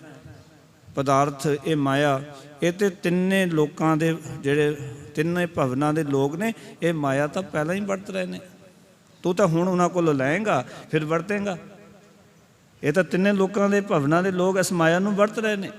ਪਦਾਰਥ, ਇਹ ਮਾਇਆ, ਇਹ ਤੇ ਤਿੰਨੇ ਲੋਕਾਂ ਦੇ ਜਿਹੜੇ ਤਿੰਨੇ ਭਵਨਾਂ ਦੇ ਲੋਕ ਨੇ, ਇਹ ਮਾਇਆ ਤਾਂ ਪਹਿਲਾਂ ਹੀ ਵਰਤ ਰਹੇ ਨੇ। ਤੂੰ ਤਾਂ ਹੁਣ ਉਹਨਾਂ ਕੋਲੋਂ ਲਏਂਗਾ ਫਿਰ ਵਰਤੇਂਗਾ। ਇਹ ਤਾਂ ਤਿੰਨੇ ਲੋਕਾਂ ਦੇ ਭਵਨਾਂ ਦੇ ਲੋਕ ਇਸ ਮਾਇਆ ਨੂੰ ਵਰਤ ਰਹੇ ਨੇ।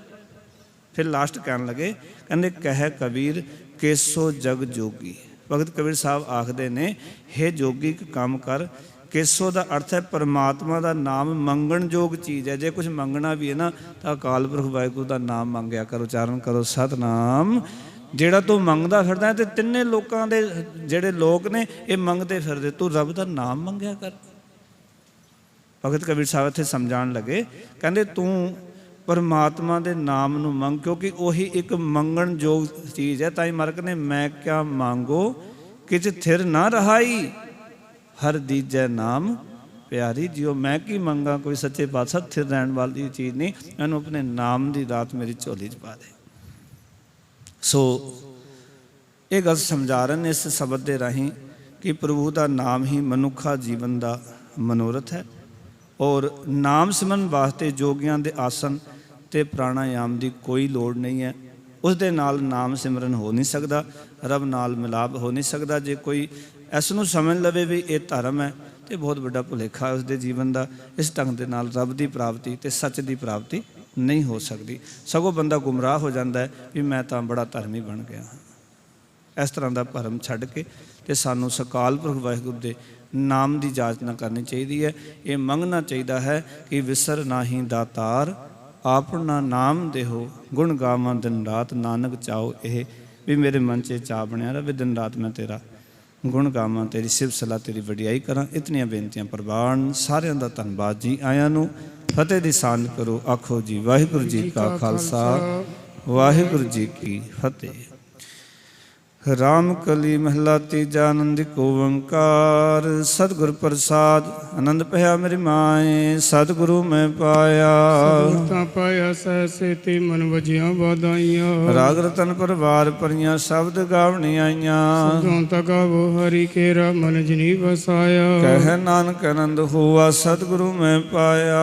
ਫਿਰ ਲਾਸਟ ਕਹਿਣ ਲੱਗੇ, ਕਹਿੰਦੇ ਕਹਿ ਕਬੀਰ ਕੇਸੋ ਜਗ ਜੋਗੀ। ਭਗਤ ਕਬੀਰ ਸਾਹਿਬ ਆਖਦੇ ਨੇ, ਹੇ ਜੋਗੀ ਇੱਕ ਕੰਮ ਕਰ। ਕੇਸੋ ਦਾ ਅਰਥ ਹੈ ਪਰਮਾਤਮਾ ਦਾ ਨਾਮ ਮੰਗਣ ਯੋਗ ਚੀਜ਼ ਹੈ। ਜੇ ਕੁਝ ਮੰਗਣਾ ਵੀ ਹੈ ਨਾ ਤਾਂ ਅਕਾਲ ਪੁਰਖ ਵਾਹਿਗੁਰੂ ਦਾ ਨਾਮ ਮੰਗਿਆ ਕਰੋ, ਉਚਾਰਨ ਕਰੋ ਸਤਨਾਮ। ਜਿਹੜਾ ਤੂੰ ਮੰਗਦਾ ਫਿਰਦਾ ਤੇ ਤਿੰਨੇ ਲੋਕਾਂ ਦੇ ਜਿਹੜੇ ਲੋਕ ਨੇ ਇਹ ਮੰਗਦੇ ਫਿਰਦੇ, ਤੂੰ ਰੱਬ ਦਾ ਨਾਮ ਮੰਗਿਆ ਕਰ। ਭਗਤ ਕਬੀਰ ਸਾਹਿਬ ਇੱਥੇ ਸਮਝਾਉਣ ਲੱਗੇ, ਕਹਿੰਦੇ ਤੂੰ ਪਰਮਾਤਮਾ ਦੇ ਨਾਮ ਨੂੰ ਮੰਗ, ਕਿਉਂਕਿ ਉਹੀ ਇੱਕ ਮੰਗਣ ਯੋਗ ਚੀਜ਼ ਹੈ। ਤਾਂ ਹੀ ਮਰਕ ਨੇ ਮੈਂ ਕਿਆ ਮੰਗੋ ਕਿਛ ਥਿਰ ਨਾ ਰਹਾਈ, ਹਰ ਦੀਜੈ ਨਾਮ ਪਿਆਰੀ ਜੀਓ। ਮੈਂ ਕੀ ਮੰਗਾ, ਕੋਈ ਸੱਚੇ ਪਾਤਸ਼ਾਹ ਥਿਰ ਰਹਿਣ ਵਾਲੀ ਚੀਜ਼ ਨਹੀਂ, ਇਹਨੂੰ ਆਪਣੇ ਨਾਮ ਦੀ ਦਾਤ ਮੇਰੀ ਝੋਲੀ 'ਚ ਪਾ ਦੇ। ਸੋ ਇਹ ਗੱਲ ਸਮਝਾ ਰਹੇ ਨੇ ਇਸ ਸ਼ਬਦ ਦੇ ਰਾਹੀਂ ਕਿ ਪ੍ਰਭੂ ਦਾ ਨਾਮ ਹੀ ਮਨੁੱਖਾ ਜੀਵਨ ਦਾ ਮਨੋਰਥ ਹੈ। ਔਰ ਨਾਮ ਸਿਮਰਨ ਵਾਸਤੇ ਜੋਗੀਆਂ ਦੇ ਆਸਨ ਅਤੇ ਪ੍ਰਾਣਾਯਾਮ ਦੀ ਕੋਈ ਲੋੜ ਨਹੀਂ ਹੈ। ਉਸ ਦੇ ਨਾਲ ਨਾਮ ਸਿਮਰਨ ਹੋ ਨਹੀਂ ਸਕਦਾ, ਰੱਬ ਨਾਲ ਮਿਲਾਪ ਹੋ ਨਹੀਂ ਸਕਦਾ। ਜੇ ਕੋਈ ਇਸ ਨੂੰ ਸਮਝ ਲਵੇ ਵੀ ਇਹ ਧਰਮ ਹੈ ਤੇ ਬਹੁਤ ਵੱਡਾ ਭੁਲੇਖਾ ਉਸ ਦੇ ਜੀਵਨ ਦਾ। ਇਸ ਢੰਗ ਦੇ ਨਾਲ ਰੱਬ ਦੀ ਪ੍ਰਾਪਤੀ ਤੇ ਸੱਚ ਦੀ ਪ੍ਰਾਪਤੀ ਨਹੀਂ ਹੋ ਸਕਦੀ, ਸਗੋਂ ਬੰਦਾ ਗੁੰਮਰਾਹ ਹੋ ਜਾਂਦਾ ਹੈ ਵੀ ਮੈਂ ਤਾਂ ਬੜਾ ਧਰਮੀ ਬਣ ਗਿਆ ਹਾਂ। ਇਸ ਤਰ੍ਹਾਂ ਦਾ ਭਰਮ ਛੱਡ ਕੇ ਤੇ ਸਾਨੂੰ ਸਕਾਲ ਪੁਰਖ ਵਾਹਿਗੁਰੂ ਦੇ ਨਾਮ ਦੀ ਜਾਚਨਾ ਕਰਨੀ ਚਾਹੀਦੀ ਹੈ। ਇਹ ਮੰਗਣਾ ਚਾਹੀਦਾ ਹੈ ਕਿ ਵਿਸਰ ਨਾਹੀਂ ਦਾਤਾਰ, ਆਪਣਾ ਨਾਮ ਦੇਹੋ ਗੁਣ ਗਾਵਾਂ ਦਿਨ ਰਾਤ। ਨਾਨਕ ਚਾਹੋ ਇਹ ਵੀ ਮੇਰੇ ਮਨ 'ਚ ਚਾਹ ਬਣਿਆ ਰਹੇ, ਦਿਨ ਰਾਤ ਮੈਂ ਤੇਰਾ ਗੁਣ ਗਾਵਾਂ, ਤੇਰੀ ਸਿਫਤ ਸਲਾਹ, ਤੇਰੀ ਵਡਿਆਈ ਕਰਾਂ। ਇਤਨੀਆਂ ਬੇਨਤੀਆਂ ਪ੍ਰਵਾਨ। ਸਾਰਿਆਂ ਦਾ ਧੰਨਵਾਦ ਜੀ। ਆਇਆਂ ਨੂੰ ਫਤਿਹ ਦੀ ਸਾਂਝ ਕਰੋ। ਆਖੋ ਜੀ ਵਾਹਿਗੁਰੂ ਜੀ ਕਾ ਖਾਲਸਾ, ਵਾਹਿਗੁਰੂ ਜੀ ਕੀ ਫਤਿਹ। ਰਾਮ ਕਲੀ ਮਹਲਾ ਤੀਜਾ। ਆਨੰਦਿਕ ਓੰਕਾਰ ਸਤਿਗੁਰ ਪ੍ਰਸਾਦ। ਆਨੰਦ ਭਇਆ ਮੇਰੀ ਮਾਏ, ਸਤਿਗੁਰੂ ਮੈਂ ਪਾਇਆ। ਤਾਂ ਪਾਇਆ ਸਹਿ ਸੇਤੀ ਮਨ ਵਜੀਆਂ ਵਾਧਾਈਆਂ। ਰਾਗ ਰਤਨ ਪਰਵਾਰ ਭਰੀਆਂ ਸ਼ਬਦ ਗਾਵਣੀ ਆਈਆਂ। ਸਦੋਂ ਤਕ ਗਾਵੋ ਹਰੀ ਕੇਰਾ ਮਨ ਜਿਨੀ ਵਸਾਇਆ। ਕਹਿ ਨਾਨਕ ਆਨੰਦ ਹੋਆ ਸਤਿਗੁਰੂ ਮੈਂ ਪਾਇਆ।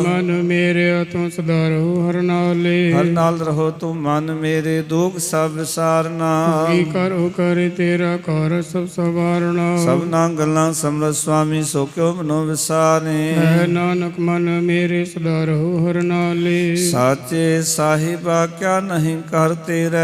ਮਨ ਮੇਰੇ ਤੋਂ ਸਦਾ ਰਹੋ ਹਰ ਨਾਲੇ। ਹਰ ਨਾਲ ਰਹੋ ਤੂੰ ਮਨ ਮੇਰੇ, ਦੁਖ ਸਭ ਵਿਸਾਰਨਾ। ਕਰੋ ਕਰੇ ਤੇਰਾ ਕਰ ਸਭ ਸਵਾਰਣਾ। ਸਭਨਾ ਗੱਲਾਂ ਸਮਰਤ ਸੁਆਮੀ, ਸੋ ਕਿਉ ਮਨੋ ਵਿਸਾਰੇ। ਹੈ ਨਾਨਕ ਮਨ ਮੇਰੇ ਸਦਾ ਰਹੋ ਹਰ ਨਾਲੇ। ਸਾਚੇ ਸਾਹਿਬਾ ਕਿਆ ਨਹੀਂ ਕਰ ਤੇਰੇ।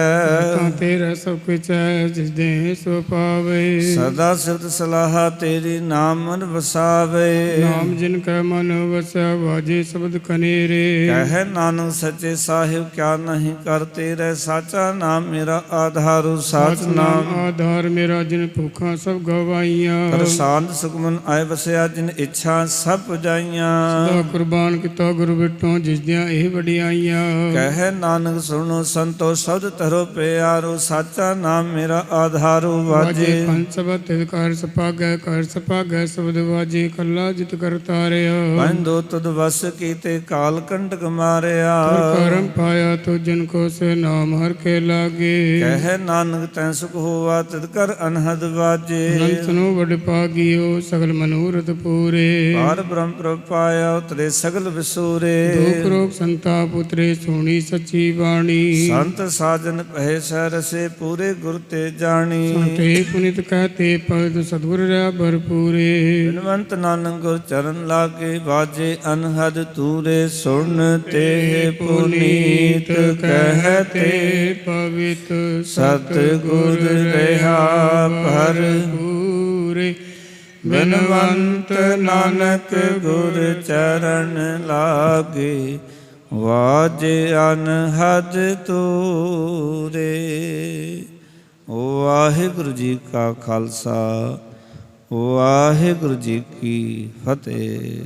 ਤਾਂ ਤੇਰਾ ਸਭ ਕੁਛ ਹੈ ਜਿਸ ਦੇ ਸੋ ਪਾਵੇ। ਸਦਾ ਸਿਫਤ ਸਲਾਹ ਤੇਰੀ ਨਾਮ ਮਨ ਵਸਾਵੇ। ਨਾਮ ਜਿਨ ਕੈ ਮਨ ਵਸਿਆ ਵਾਜੇ ਸ਼ਬਦ ਕਨੇਰੇ। ਕਹਿ ਨਾਨਕ ਸੱਚੇ ਸਾਹਿਬ ਕਿਆ ਨਹੀਂ ਕਰ ਤੇਰੇ। ਸਾਚਾ ਨਾਮ ਮੇਰਾ ਆਧਾਰੂ, ਸਾਚ ਨਾਮ ਆਧਾਰ ਮੇਰਾ ਜਿਨ ਭੁੱਖਾਂ ਸਭ ਗਵਾਈਆਂ। ਪ੍ਰਸਾਦ ਸੁਖਮਨ ਆਏ ਵਸਿਆ ਜਿਨ ਇੱਛਾ ਸਭ ਪੁਜਾਈਆਂ। ਸਦਾ ਕੁਰਬਾਨ ਕੀਤਾ ਗੁਰੂ ਬਿਟੋਂ ਜਿਸ ਦੀਆਂ ਇਹ ਵਡਿਆਈਆਂ। ਕਹਿ ਨਾਨਕ ਸੁਣੋ ਸੰਤੋ ਸ਼ਬਦ ਧਰੋ ਪਿਆਰੋ। ਸਾਚਾ ਨਾਮ ਮੇਰਾ ਆਧਾਰੂ, ਵਾਜੇ ਪੰਜ ਸਬਦ ਤਿਲ ਕਰ ਸਪਾਗੈ, ਕਰ ਸਪਾਗੈ ਸ਼ਬਦ ਵਾਜੇ। ਕੱਲਾ ਜਿਤ ਕਰ ਤਾਰਿਆ, ਬੰਦੋ ਤੁਧ ਵਸ ਕੀਤੇ ਕਾਲ ਕੰਟਕ ਮਾਰਿਆ। ਕਰਮ ਪਾਇਆ ਤੋ ਜਿਨ ਕੋ ਸੇ ਨਾਮ ਹਰ ਕੇ ਲਾਗੇ। ਕਹਿ ਨਾਨਕ ਤੈਂ ਸੁਖ ਹੋਵਾ ਤਿਤ ਕਰ ਅਨਹਦ ਵਾਜੇ। ਅਨੰਤ ਨੂੰ ਵਡ ਭਾਗਿਓ ਸਗਲ ਮਨੋਰਥ ਪੂਰੇ। ਪਾਰ ਬ੍ਰਹਮ ਪ੍ਰਭ ਪਾਇਆ ਉਤਰੇ ਸਗਲ ਵਿਸੂਰੇ। ਦੁਖ ਰੋਗ ਸੰਤਾਪ ਉਤਰੇ ਸੁਣੀ ਸੱਚੀ ਬਾਣੀ। ਸੰਤ ਸਾਜਨ ਪਹਿ ਸਹਿ ਰਸੇ ਪੂਰੇ ਗੁਰ ਤੇ ਜਾਣੀ। ਸੁਣਤੇ ਪੁਨਿਤ ਕਹਤੇ ਪਦ ਸਤਿਗੁਰ ਰਹਿ ਭਰਪੂਰੇ। ਬਿਨਵੰਤ ਨਾਨਕ ਗੁਰ ਚਰਨ ਲਾਗੇ, ਵਾਜੇ ਅਨਹਦ ਤੂਰੇ। ਸੁਣ ਤੇ ਪੁਨੀਤ ਕਹਤੇ ਪਵਿੱਤ ਸਤਿਗੁਰ ਰਹਾ ਭਰਪੂਰੇ। ਬਿਨਵੰਤ ਨਾਨਕ ਗੁਰ ਚਰਨ ਲਾਗੇ, ਵਾਜੇ ਅਨਹਦ ਤੂਰੇ। ਵਾਹਿਗੁਰੂ ਜੀ ਕਾ ਖਾਲਸਾ, ਵਾਹਿਗੁਰੂ ਜੀ ਕੀ ਫਤਿਹ।